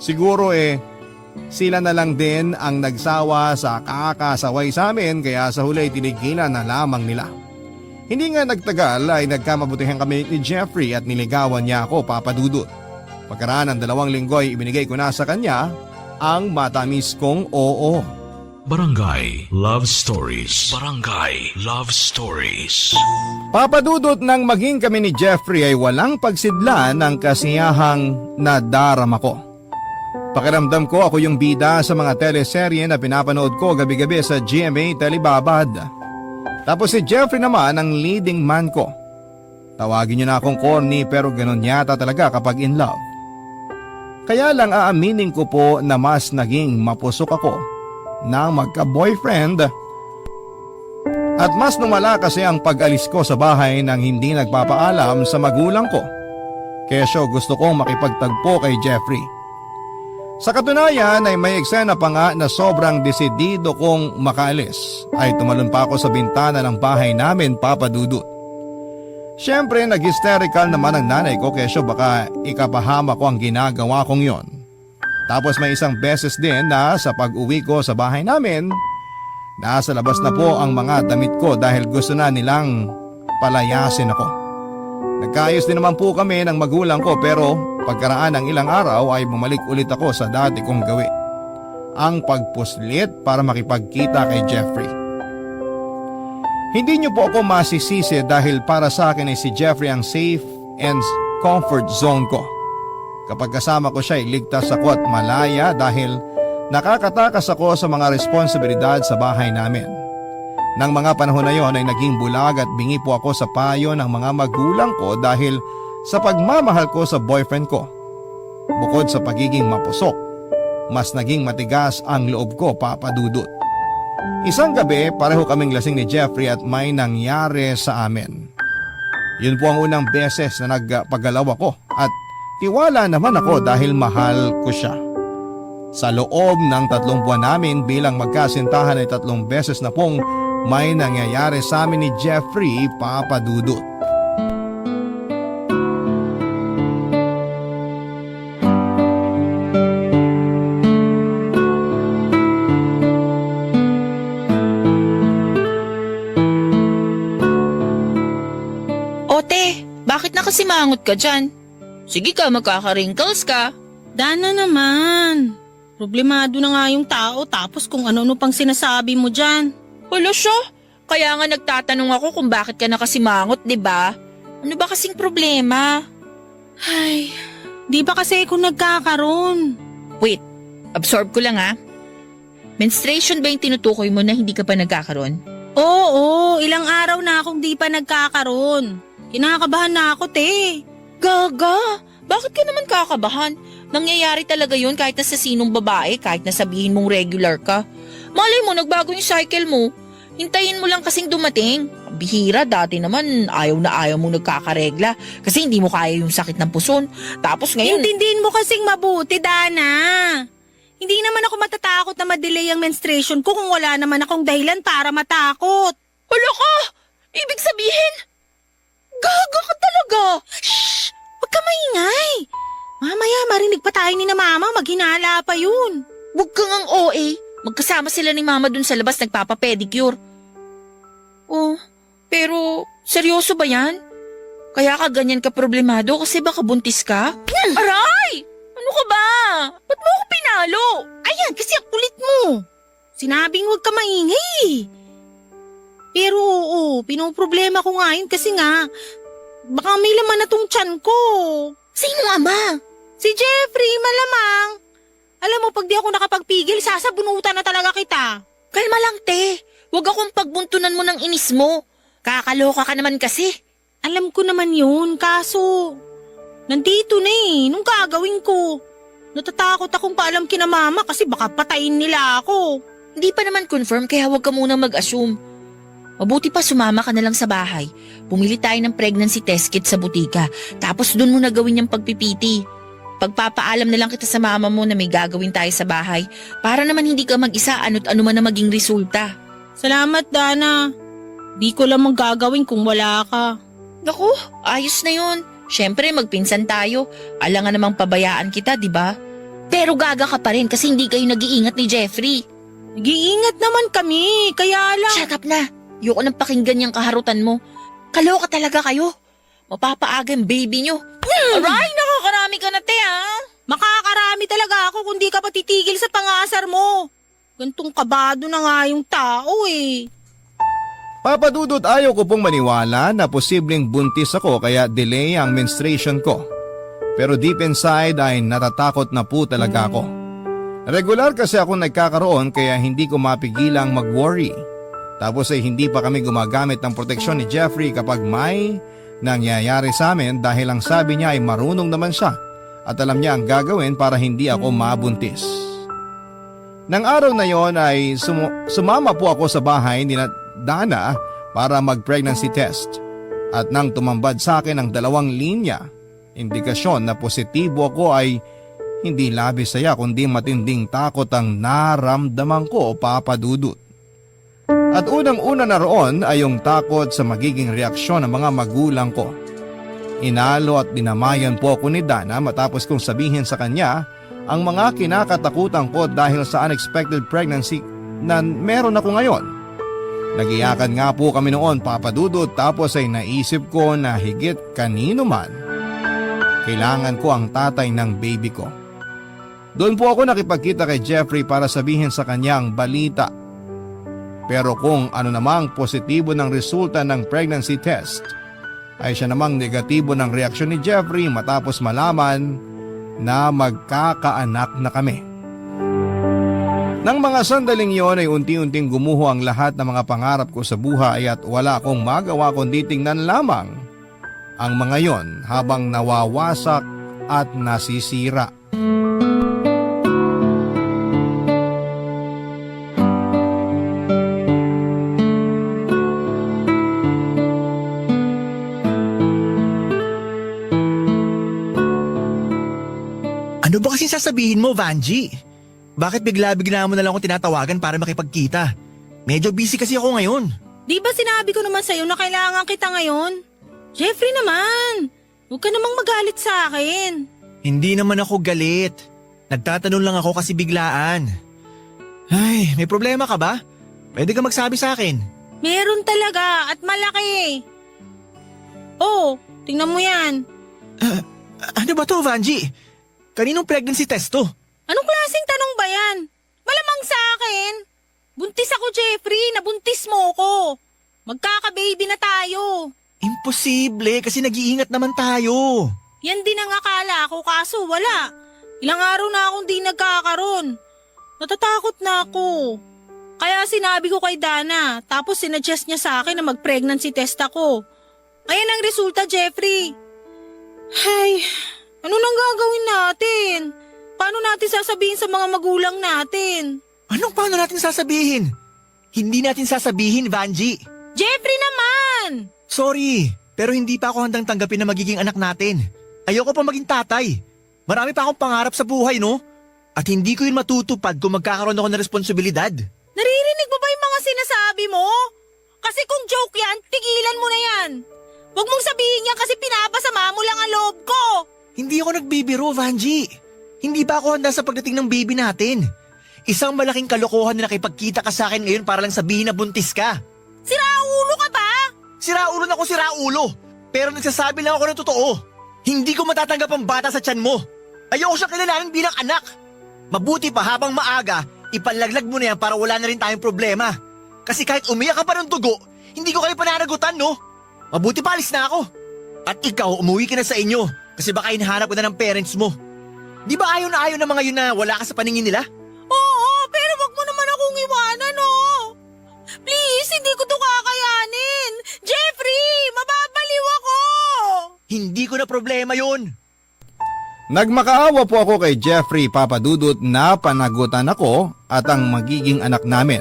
Siguro sila na lang din ang nagsawa sa kakasaway sa amin kaya sa huli tinigilan na lamang nila. Hindi nga nagtagal ay nagkamabutihan kami ni Jeffrey at niligawan niya ako, Papa Dudut. Pagkaraan ng 2 linggo ay ibinigay ko na sa kanya ang matamis kong oo. Barangay Love Stories. Barangay Love Stories. Papadudot nang maging kami ni Jeffrey ay walang pagsidlan ng kasiyahang nadarama ko. Pakiramdam ko ako yung bida sa mga teleserye na pinapanood ko gabi-gabi sa GMA Telebabad. Tapos si Jeffrey naman ang leading man ko. Tawagin niyo na akong corny pero ganun yata talaga kapag in love. Kaya lang aaminin ko po na mas naging mapusok ako nang magka-boyfriend at mas lumala kasi ang pag-alis ko sa bahay nang hindi nagpapaalam sa magulang ko. Kesyo gusto kong makipagtagpo kay Jeffrey. Sa katunayan ay may eksena pa nga na sobrang desidido kong makaalis ay tumalon pa ako sa bintana ng bahay namin, Papa Dudut. Siyempre nag-hysterical naman ang nanay ko kesyo baka ikapahama ko ang ginagawa kong yon. Tapos may isang beses din na sa pag-uwi ko sa bahay namin, nasa labas na po ang mga damit ko dahil gusto na nilang palayasin ako. Nagkaayos din naman po kami ng magulang ko pero pagkaraan ng ilang araw ay bumalik ulit ako sa dati kong gawi. Ang pagpuslit para makipagkita kay Jeffrey. Hindi niyo po ako masisisi dahil para sa akin ay si Jeffrey ang safe and comfort zone ko. Kapag kasama ko siya ay ligtas ako at malaya dahil nakakatakas ako sa mga responsibilidad sa bahay namin. Nang mga panahon na yon ay naging bulag at bingi po ako sa payo ng mga magulang ko dahil sa pagmamahal ko sa boyfriend ko. Bukod sa pagiging mapusok, mas naging matigas ang loob ko, Papa Dudut. Isang gabi pareho kaming lasing ni Jeffrey at may nangyari sa amin. Yun po ang unang beses na nagpagalaw ako at tiwala naman ako dahil mahal ko siya. Sa loob ng 3 buwan namin bilang magkasintahan ay 3 beses na pong may nangyayari sa amin ni Jeffrey, Papa Dudut. Ote, bakit nakasimangot ka dyan? Sige ka, magkaka-wrinkles ka. Dana naman. Problemado na nga yung tao tapos kung ano-ano pang sinasabi mo dyan. Wala siya. Kaya nga nagtatanong ako kung bakit ka nakasimangot, di ba? Ano ba kasing problema? Ay, di ba kasi ako nagkakaroon? Wait, absorb ko lang ha. Menstruation ba yung tinutukoy mo na hindi ka pa nagkakaroon? Oo, ilang araw na akong di pa nagkakaroon. Kinakabahan na ako, te. Gaga, bakit ka naman kakabahan? Nangyayari talaga yun kahit na sa sinong babae, kahit na sabihin mong regular ka. Malay mo, nagbago yung cycle mo. Hintayin mo lang kasing dumating. Bihira, dati naman ayaw na ayaw mong nagkakaregla kasi hindi mo kaya yung sakit ng puson. Tapos ngayon… Intindihin mo kasing mabuti, Dana. Hindi naman ako matatakot na ma-delay ang menstruation ko kung wala naman akong dahilan para matakot. Hala ka! Ibig sabihin, gaga ka talaga! Shh! Huwag ka maingay. Mamaya marinig pa tayo ni na mama, maghinala pa yun. Huwag kang ang OA. Magkasama sila ni mama dun sa labas nagpapapedicure. Oh, Pero, seryoso ba yan? Kaya ka ganyan ka problemado kasi baka buntis ka? Aray! Ano ka ba? Ba't mo ako pinalo? Ayan, kasi ang kulit mo. Sinabing huwag ka maingay. Pero oo, pinoproblema ko nga yun kasi nga, baka may laman na tong tiyan ko. Sino ama? Si Jeffrey, malamang. Alam mo, pag di ako nakapagpigil, sasabunutan na talaga kita. Kalma lang, te. Huwag akong pagbuntunan mo ng inis mo. Kakaloka ka naman kasi. Alam ko naman yun, kaso nandito na nung gagawin ko. Natatakot akong paalam kina mama kasi baka patayin nila ako. Hindi pa naman confirm kaya huwag ka muna mag-assume. Mabuti pa sumama ka na lang sa bahay. Bumili tayo ng pregnancy test kit sa butika. Tapos dun mo na gawin yung pagpipiti. Pagpapaalam na lang kita sa mama mo na may gagawin tayo sa bahay. Para naman hindi ka mag-isa ano't ano man na maging resulta. Salamat, Dana. Di ko lang magagawin kung wala ka. Naku, ayos na yun. Siyempre magpinsan tayo. Alangan namang pabayaan kita, di ba? Pero gaga ka pa rin kasi hindi kayo nag-iingat ni Jeffrey. Nag-iingat naman kami, kaya lang. Shut up na. Ayoko nang pakinggan yung kaharutan mo. Kaloka talaga kayo. Mapapaaga yung baby nyo. Aray, nakakarami ka na, te, ha? Makakarami talaga ako kung di ka patitigil sa pangasar mo. Gantong kabado na nga yung tao eh. Papadudot, ayaw ko pong maniwala na posibleng buntis ako kaya delay ang menstruation ko. Pero deep inside ay natatakot na po talaga ako. Regular kasi ako nagkakaroon kaya hindi ko mapigilang mag-worry. Tapos ay hindi pa kami gumagamit ng proteksyon ni Jeffrey kapag may nangyayari sa amin dahil ang sabi niya ay marunong naman siya at alam niya ang gagawin para hindi ako mabuntis. Nang araw na yon ay sumama po ako sa bahay ni Dana para mag-pregnancy test. At nang tumambad sa akin ang 2 linya, indikasyon na positibo ako ay hindi labis saya kundi matinding takot ang naramdaman ko, Papa Dudut. At unang-una na roon ay yung takot sa magiging reaksyon ng mga magulang ko. Inalo at dinamayan po ako ni Dana matapos kong sabihin sa kanya ang mga kinakatakutan ko dahil sa unexpected pregnancy na meron ako ngayon. Nagiyakan nga po kami noon, Papa Dudut, tapos ay naisip ko na higit kanino man, kailangan ko ang tatay ng baby ko. Doon po ako nakipagkita kay Jeffrey para sabihin sa kanya ang balita. Pero kung ano namang positibo ng resulta ng pregnancy test, ay siya namang negatibo ng reaksyon ni Jeffrey matapos malaman na magkakaanak na kami. Nang mga sandaling yon ay unti-unting gumuho ang lahat ng mga pangarap ko sa buhay at wala akong magawa kundi tingnan lamang ang mga yon habang nawawasak at nasisira. Ano ba kasing sasabihin mo, Vanji? Bakit bigla-bigla mo na lang akong tinatawagan para makipagkita? Medyo busy kasi ako ngayon. Di ba sinabi ko naman sa'yo na kailangan kita ngayon? Jeffrey naman, huwag ka namang magalit sa akin. Hindi naman ako galit. Nagtatanong lang ako kasi biglaan. Ay, may problema ka ba? Pwede ka magsabi sa akin. Meron talaga at malaki. Oh, tingnan mo yan. Ano ba to, Vanji? Kaninong pregnancy test to? Anong klaseng tanong ba yan? Malamang sa akin. Buntis ako, Jeffrey. Nabuntis mo ko. Magkaka-baby na tayo. Imposible kasi nag-iingat naman tayo. Yan din ang akala ko kaso wala. Ilang araw na akong di nagkakaroon. Natatakot na ako. Kaya sinabi ko kay Dana tapos sinuggest niya sa akin na mag-pregnancy test ako. Ayan ang resulta, Jeffrey. Ay, ano nang gagawin natin? Paano natin sasabihin sa mga magulang natin? Anong paano natin sasabihin? Hindi natin sasabihin, Vanji. Jeffrey naman! Sorry, pero hindi pa ako handang tanggapin na magiging anak natin. Ayoko pa maging tatay. Marami pa akong pangarap sa buhay, no? At hindi ko yun matutupad kung magkakaroon ako ng responsibilidad. Naririnig mo ba yung mga sinasabi mo? Kasi kung joke yan, tigilan mo na yan. Huwag mong sabihin yan kasi pinapasama mo lang ang loob ko. Hindi ako nagbibiro, Vanji. Hindi pa ako handa sa pagdating ng baby natin. Isang malaking kalokohan na nakipagkita ka sa akin ngayon para lang sabihin na buntis ka. Siraulo ka ba? Siraulo na ako siraulo. Pero nagsasabi lang ako ng totoo. Hindi ko matatanggap ang bata sa tiyan mo. Ayoko siyang kilalanin bilang anak. Mabuti pa habang maaga, ipalaglag mo na yan para wala na rin tayong problema. Kasi kahit umiyak ka pa ng dugo, hindi ko kayo pananagutan, no? Mabuti pa alis na ako. At ikaw, umuwi ka na sa inyo kasi baka hinahanap ko na ng parents mo. Di ba ayaw na ayaw ng mga yun na wala ka sa paningin nila? Oo, pero wag mo naman akong iwanan, oh. Please, hindi ko to kakayanin. Jeffrey, mababaliw ako. Hindi ko na problema yun. Nagmakaawa po ako kay Jeffrey Papadudut na panagutan ako at ang magiging anak namin.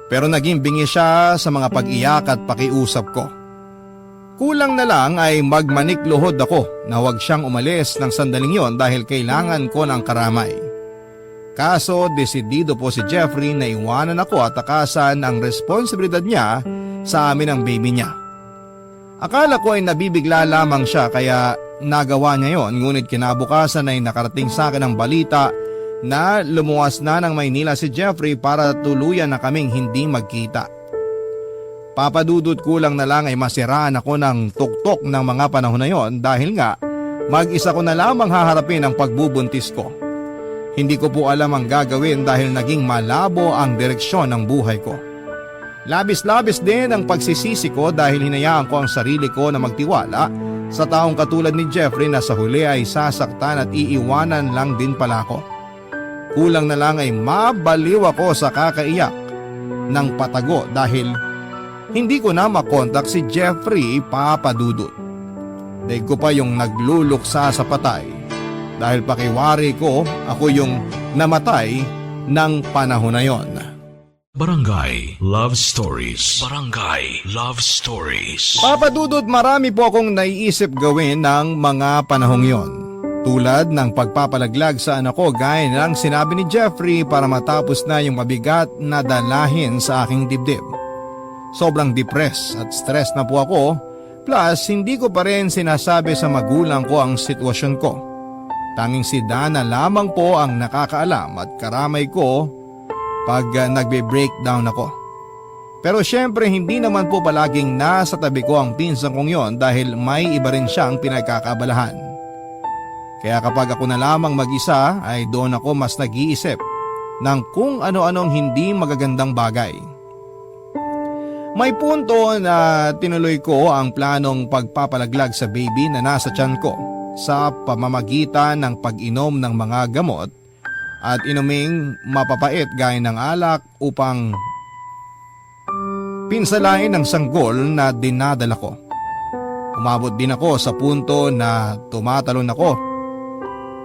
Pero naging bingi siya sa mga pag-iyak at pakiusap ko. Kulang na lang ay magmanikluhod ako na huwag siyang umalis ng sandaling yon dahil kailangan ko ng karamay. Kaso desidido po si Jeffrey na iwanan ako at takasan ang responsibilidad niya sa amin ng baby niya. Akala ko ay nabibigla lamang siya kaya nagawa niya yon, ngunit kinabukasan ay nakarating sa akin ang balita na lumuwas na ng Maynila si Jeffrey para tuluyan na kaming hindi magkita. Papadudot, kulang na lang ay masiraan ako ng tuktok ng mga panahon na yon dahil nga mag-isa ko na lamang haharapin ang pagbubuntis ko. Hindi ko po alam ang gagawin dahil naging malabo ang direksyon ng buhay ko. Labis-labis din ang pagsisisi ko dahil hinayaan ko ang sarili ko na magtiwala sa taong katulad ni Jeffrey na sa huli ay sasaktan at iiwanan lang din pala ako. Kulang na lang ay mabaliw ako sa kakaiyak ng patago dahil hindi ko na makontak si Jeffrey Papadudut. Daig ko pa yung nagluluksa sa patay dahil pakiwari ko ako yung namatay ng panahon na yon. Barangay Love Stories. Barangay Love Stories. Papadudut, marami po akong naiisip gawin ng mga panahong yon. Tulad ng pagpapalaglag sa anak ko gaya ng sinabi ni Jeffrey para matapos na yung mabigat na dalahin sa aking dibdib. Sobrang depressed at stress na po ako, plus hindi ko pa rin sinasabi sa magulang ko ang sitwasyon ko. Tanging si Dana lamang po ang nakakaalam at karamay ko pag nagbe-breakdown ako. Pero syempre hindi naman po palaging nasa tabi ko ang pinsan kong yon dahil may iba rin siyang pinagkakabalahan. Kaya kapag ako na lamang mag-isa ay doon ako mas nag-iisip ng kung ano-anong hindi magagandang bagay. May punto na tinuloy ko ang planong pagpapalaglag sa baby na nasa tiyan ko sa pamamagitan ng pag-inom ng mga gamot at inuming mapapait gaya ng alak upang pinsalain ang sanggol na dinadala ko. Umabot din ako sa punto na tumatalon ako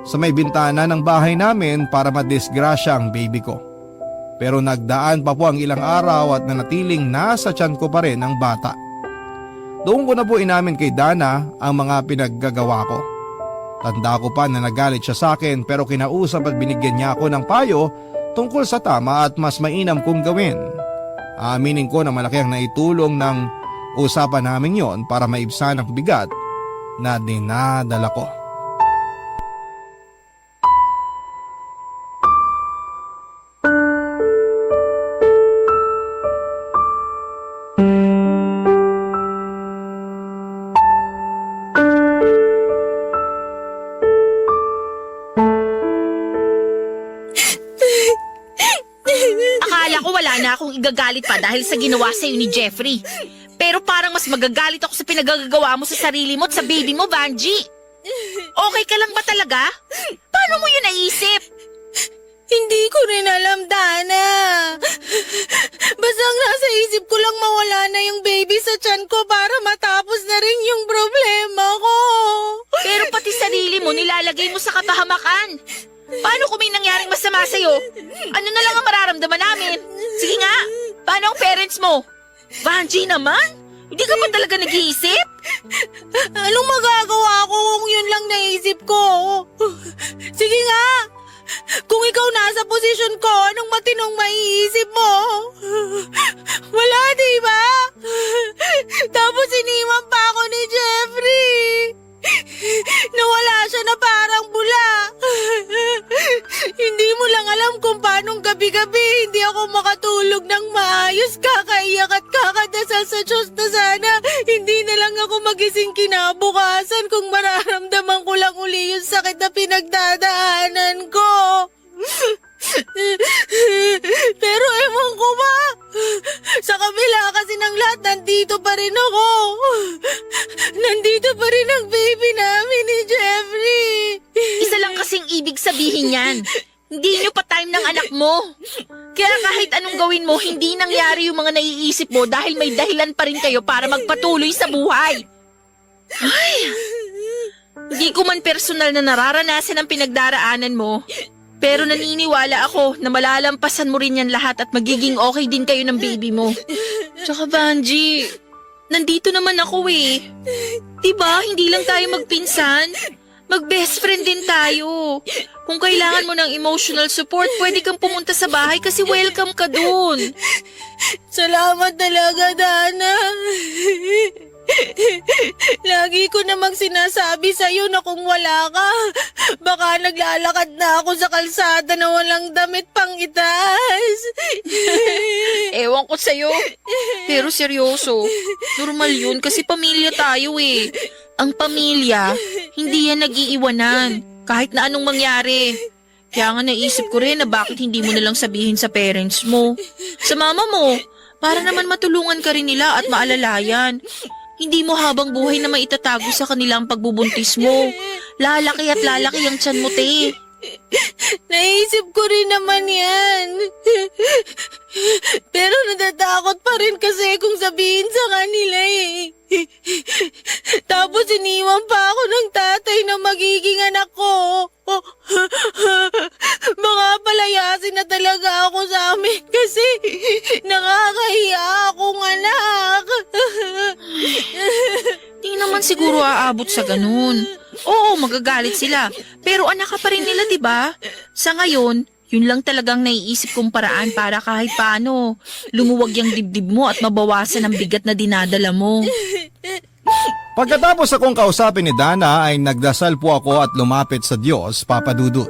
sa may bintana ng bahay namin para madisgrasya ang baby ko. Pero nagdaan pa po ang ilang araw at nanatiling nasa tiyan ko pa rin ang bata. Doon ko na po inamin kay Dana ang mga pinaggagawa ko. Tanda ko pa na nagalit siya sa akin pero kinausap at binigyan niya ako ng payo tungkol sa tama at mas mainam kong gawin. Aaminin ko na malaki ang naitulong ng usapan namin yon para maibsan ang bigat na dinadala ko. Na akong igagalit pa dahil sa ginawa sa'yo ni Jeffrey. Pero parang mas magagalit ako sa pinagagagawa mo sa sarili mo at sa baby mo, Vanji. Okay ka lang ba talaga? Paano mo yun naisip? Hindi ko rin alam, Dana. Basta ang nasa isip ko lang mawala na yung baby sa tiyan ko para matapos na rin yung problema ko. Pero pati sarili mo nilalagay mo sa kapahamakan. Paano kung may nangyaring masama sa'yo? Ano na lang ang mararamdaman namin? Sige nga, paano ang parents mo? Vanji naman? Hindi ka pa talaga nag-iisip? Anong magagawa ko kung yun lang naisip ko? Sige nga, kung ikaw nasa posisyon ko, anong matinong maiisip mo? Wala, diba? Tapos iniwan pa ako ni Jeffrey. Nawala siya na parang bula. Hindi mo lang alam kung paanong gabi-gabi hindi ako makatulog ng maayos, kakaiyak at kakadasal sa Diyos na sana gigising kinabukasan kung mararamdaman ko lang uli yung sakit na pinagdadaanan ko. Pero ewan ko ba, sa kabila kasi ng lahat, nandito pa rin ako. Nandito pa rin ang baby namin ni Jeffrey. Isa lang kasing ibig sabihin yan. Hindi nyo pa time ng anak mo. Kaya kahit anong gawin mo, hindi nangyari yung mga naiisip mo dahil may dahilan pa rin kayo para magpatuloy sa buhay. Ay, hindi ko man personal na nararanasan ang pinagdaraanan mo. Pero naniniwala ako na malalampasan mo rin yan lahat at magiging okay din kayo ng baby mo. Tsaka Banji, nandito naman ako eh. Diba, hindi lang tayo magpinsan? Mag-best friend din tayo. Kung kailangan mo ng emotional support, pwede kang pumunta sa bahay kasi welcome ka dun. Salamat talaga, Dana. Lagi ko namang sinasabi sa'yo na kung wala ka, baka naglalakad na ako sa kalsada na walang damit pang itaas. Ewan ko sa'yo. Pero seryoso, normal yun kasi pamilya tayo eh. Ang pamilya, hindi yan nag-iiwanan kahit na anong mangyari. Kaya nga naisip ko rin na bakit hindi mo nalang sabihin sa parents mo, sa mama mo, para naman matulungan ka rin nila at maalalayan. Hindi mo habang buhay na maitatago sa kanilang pagbubuntis mo. Lalaki at lalaki ang tiyan mo, te. Naisip ko rin naman yan. Pero natatakot pa rin kasi kung sabihin sa kanila eh. Tapos iniwan pa ako ng tatay na magiging anak ko. Baka palayasin na talaga ako sa amin kasi nakakahiya akong anak. Di naman siguro aabot sa ganun. Oo, magagalit sila. Pero anak ka pa rin nila, diba? Sa ngayon, yun lang talagang naiisip kong paraan para kahit paano lumuwag yung dibdib mo at mabawasan ang bigat na dinadala mo. Pagkatapos akong kausapin ni Dana ay nagdasal po ako at lumapit sa Diyos, Papa Dudut.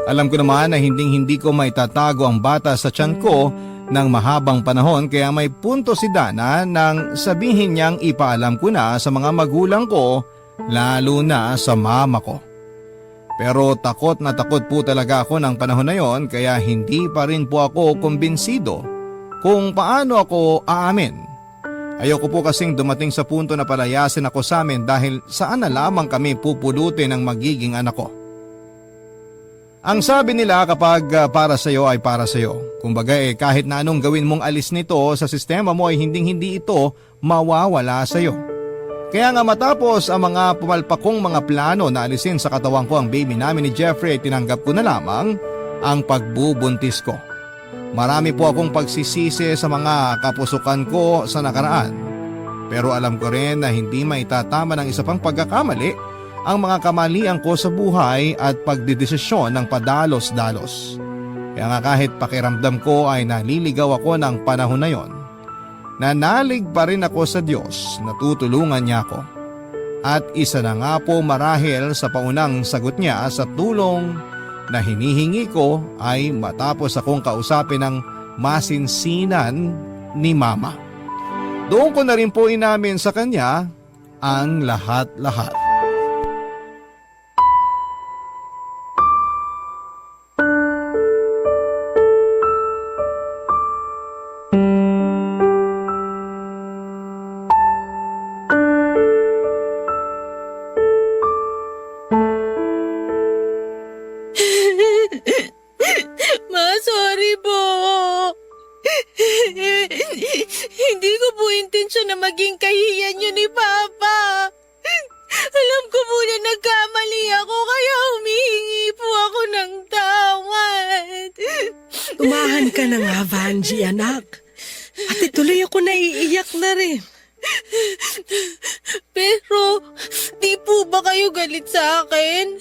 Alam ko naman na hindi ko maitatago ang bata sa tiyan ko ng mahabang panahon kaya may punto si Dana nang sabihin niyang ipaalam ko na sa mga magulang ko, lalo na sa mama ko. Pero takot na takot po talaga ako ng panahon na yon kaya hindi pa rin po ako kumbinsido kung paano ako aamin. Ayoko po kasing dumating sa punto na palayasin ako sa amin dahil saan na lamang kami pupulutin ng magiging anak ko. Ang sabi nila kapag para sa iyo ay para sa iyo. Kumbaga kahit na anong gawin mong alis nito sa sistema mo ay hindi ito mawawala sa iyo. Kaya nga matapos ang mga pumalpakong mga plano na alisin sa katawan ko ang baby namin ni Jeffrey ay tinanggap ko na lamang ang pagbubuntis ko. Marami po akong pagsisisi sa mga kapusukan ko sa nakaraan. Pero alam ko rin na hindi maitatama ng isa pang pagkakamali ang mga kamalian ko sa buhay at pagdedesisyon ng padalos-dalos. Kaya nga kahit pakiramdam ko ay naliligaw ako ng panahon na yon, nanalig pa rin ako sa Diyos na tutulungan niya ako. At isa na nga po marahil sa paunang sagot niya sa tulong na hinihingi ko ay matapos akong kausapin ng masinsinan ni Mama. Doon ko na rin po inamin sa kanya ang lahat-lahat. Ma, sorry po. Hindi ko po intensyon na maging kahiyan yun ni Papa. Alam ko po na nagkamali ako kaya humihingi po ako ng tawad. Umahan ka na nga, Vanji, anak. At ituloy ako naiiyak na rin. Pero, di po ba kayo galit sa akin?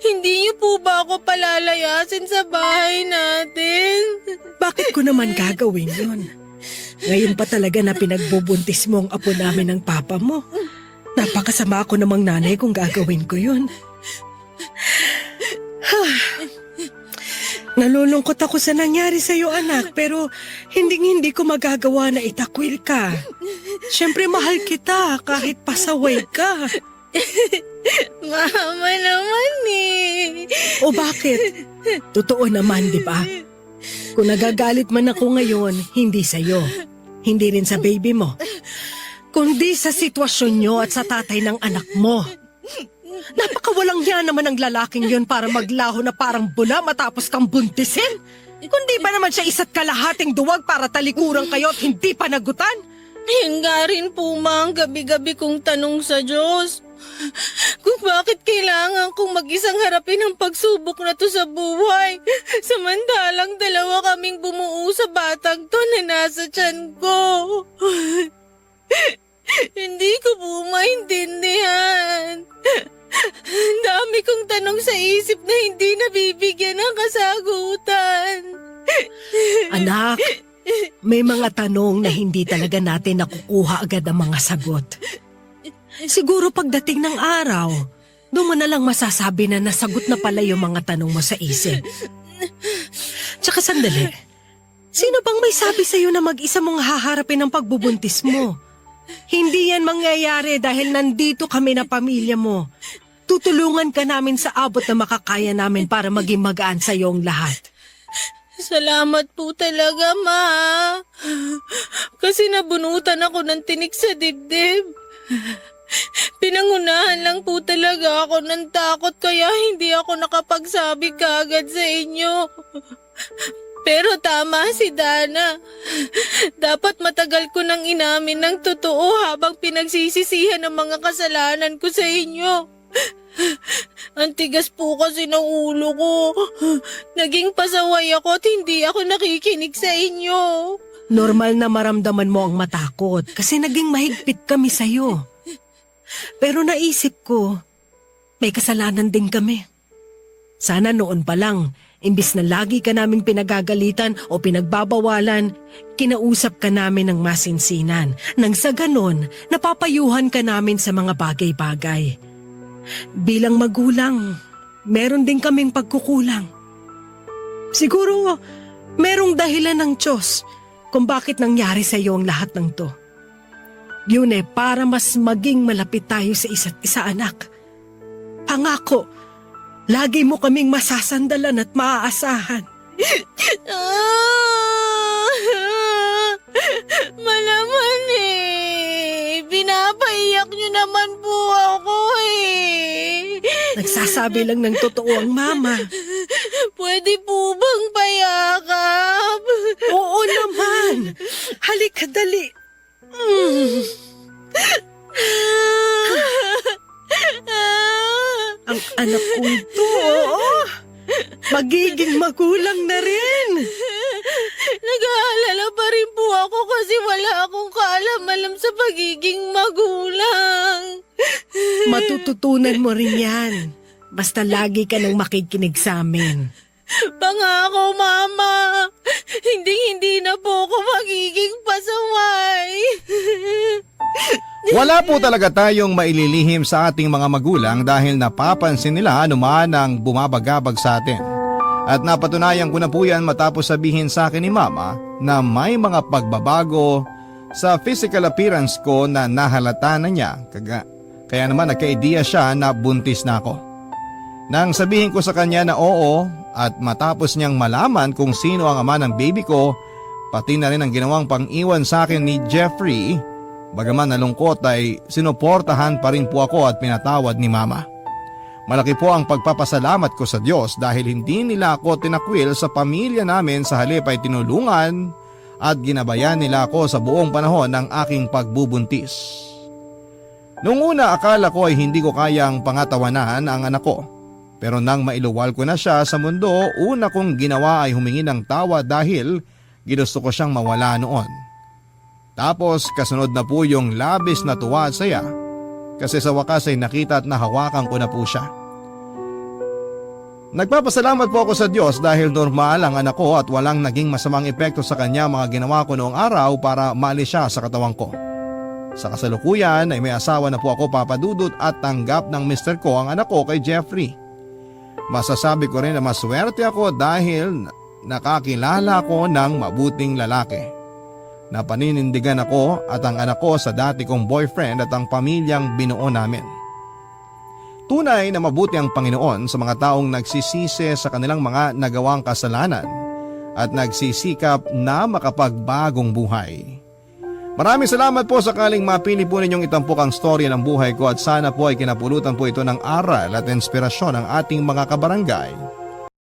Hindi niyo po ba ako palalayasin sa bahay natin? Bakit ko naman gagawin yun? Ngayon pa talaga na pinagbubuntis mo ang apo namin ng papa mo. Napakasama ako namang nanay kung gagawin ko yun. Nalulungkot ako sa nangyari sa'yo, anak, pero hindi ko magagawa na itakwil ka. Siyempre, mahal kita kahit pasaway ka. Mama naman eh. O bakit? Totoo naman, di ba? Kung nagagalit man ako ngayon, hindi sa'yo. Hindi rin sa baby mo. Kundi sa sitwasyon nyo at sa tatay ng anak mo. Napakawalang hiya naman ng lalaking yun para maglaho na parang bula matapos kang buntisin. Kundi ba naman siya isa't kalahating duwag para talikuran kayo at hindi panagutan? Yan nga rin po ma ang gabi-gabi kong tanong sa Diyos. Kung bakit kailangan kong mag-isang harapin ang pagsubok na to sa buhay. Samantalang dalawa kaming bumuo sa batang to na nasa tiyan ko. Hindi ko po maintindihan. Dami kong tanong sa isip na hindi nabibigyan ng kasagutan. Anak, may mga tanong na hindi talaga natin nakukuha agad ang mga sagot. Siguro pagdating ng araw, doon mo na lang masasabi na nasagot na pala yung mga tanong mo sa isip. Tsaka sandali, sino bang may sabi sa'yo na mag-isa mong haharapin ang pagbubuntis mo? Hindi yan mangyayari dahil nandito kami na pamilya mo. Tutulungan ka namin sa abot na makakaya namin para maging magaan sa iyong lahat. Salamat po talaga, ma. Kasi nabunutan ako ng tinik sa dibdib. Pinangunahan lang po talaga ako ng takot kaya hindi ako nakapagsabi kaagad sa inyo. Pero tama si Dana. Dapat matagal ko nang inamin ng totoo habang pinagsisisihan ang mga kasalanan ko sa inyo. Ang tigas po kasi ng ulo ko. Naging pasaway ako at hindi ako nakikinig sa inyo. Normal na maramdaman mo ang matakot kasi naging mahigpit kami sa'yo. Pero naisip ko, may kasalanan din kami. Sana noon pa lang, imbis na lagi ka naming pinagagalitan o pinagbabawalan, kinausap ka namin ng masinsinan. Nang sa ganon, napapayuhan ka namin sa mga bagay-bagay. Bilang magulang, meron din kaming pagkukulang. Siguro, merong dahilan ng Diyos kung bakit nangyari sa iyo ang lahat ng to. Yun para mas maging malapit tayo sa isa't isa, anak. Pangako, lagi mo kaming masasandalan at maaasahan. Malaman pinapaiyak niyo naman po ako Nagsasabi lang ng totoo ang mama. Pwede po bang payakap? Oo naman. Halika, dali. Ang anak kong to, magiging magulang na rin. Nag-aalala pa rin po ako kasi wala akong kaalam-alam sa pagiging magulang. Matututunan mo rin yan. Basta lagi ka nang makikinig sa amin. Pangako, Mama. Hindi na po ako magiging pasaway. Wala po talaga tayong maililihim sa ating mga magulang dahil napapansin nila anuman ang bumabagabag sa atin. At napatunayan ko na po yan matapos sabihin sa akin ni Mama na may mga pagbabago sa physical appearance ko na nahalata na niya. Kaya naman nagka-idea siya na buntis na ako. Nang sabihin ko sa kanya na oo at matapos niyang malaman kung sino ang ama ng baby ko, pati na rin ang ginawang pang-iwan sa akin ni Jeffrey, bagaman nalungkot ay sinuportahan pa rin po ako at pinatawad ni Mama. Malaki po ang pagpapasalamat ko sa Diyos dahil hindi nila ako tinakwil sa pamilya namin, sa halip ay tinulungan at ginabayan nila ako sa buong panahon ng aking pagbubuntis. Noong una akala ko ay hindi ko kayang pangatawanan ang anak ko. Pero nang mailuwal ko na siya sa mundo, una kong ginawa ay humingi ng tawa dahil ginusto ko siyang mawala noon. Tapos kasunod na po yung labis na tuwa at saya kasi sa wakas ay nakita at nahawakan ko na po siya. Nagpapasalamat po ako sa Diyos dahil normal ang anak ko at walang naging masamang epekto sa kanya mga ginawa ko noong araw para maalis siya sa katawan ko. Sa kasalukuyan ay may asawa na po ako, Papa Dudut, at tanggap ng mister ko ang anak ko kay Jeffrey. Masasabi ko rin na maswerte ako dahil nakakilala ko ng mabuting lalaki. Napaninindigan ako at ang anak ko sa dati kong boyfriend at ang pamilyang binuo namin. Tunay na mabuti ang Panginoon sa mga taong nagsisisi sa kanilang mga nagawang kasalanan at nagsisikap na makapagbagong buhay. Maraming salamat po sakaling mapili po ninyong itampok ang storya ng buhay ko at sana po ay kinapulutan po ito ng aral at inspirasyon ng ating mga kabarangay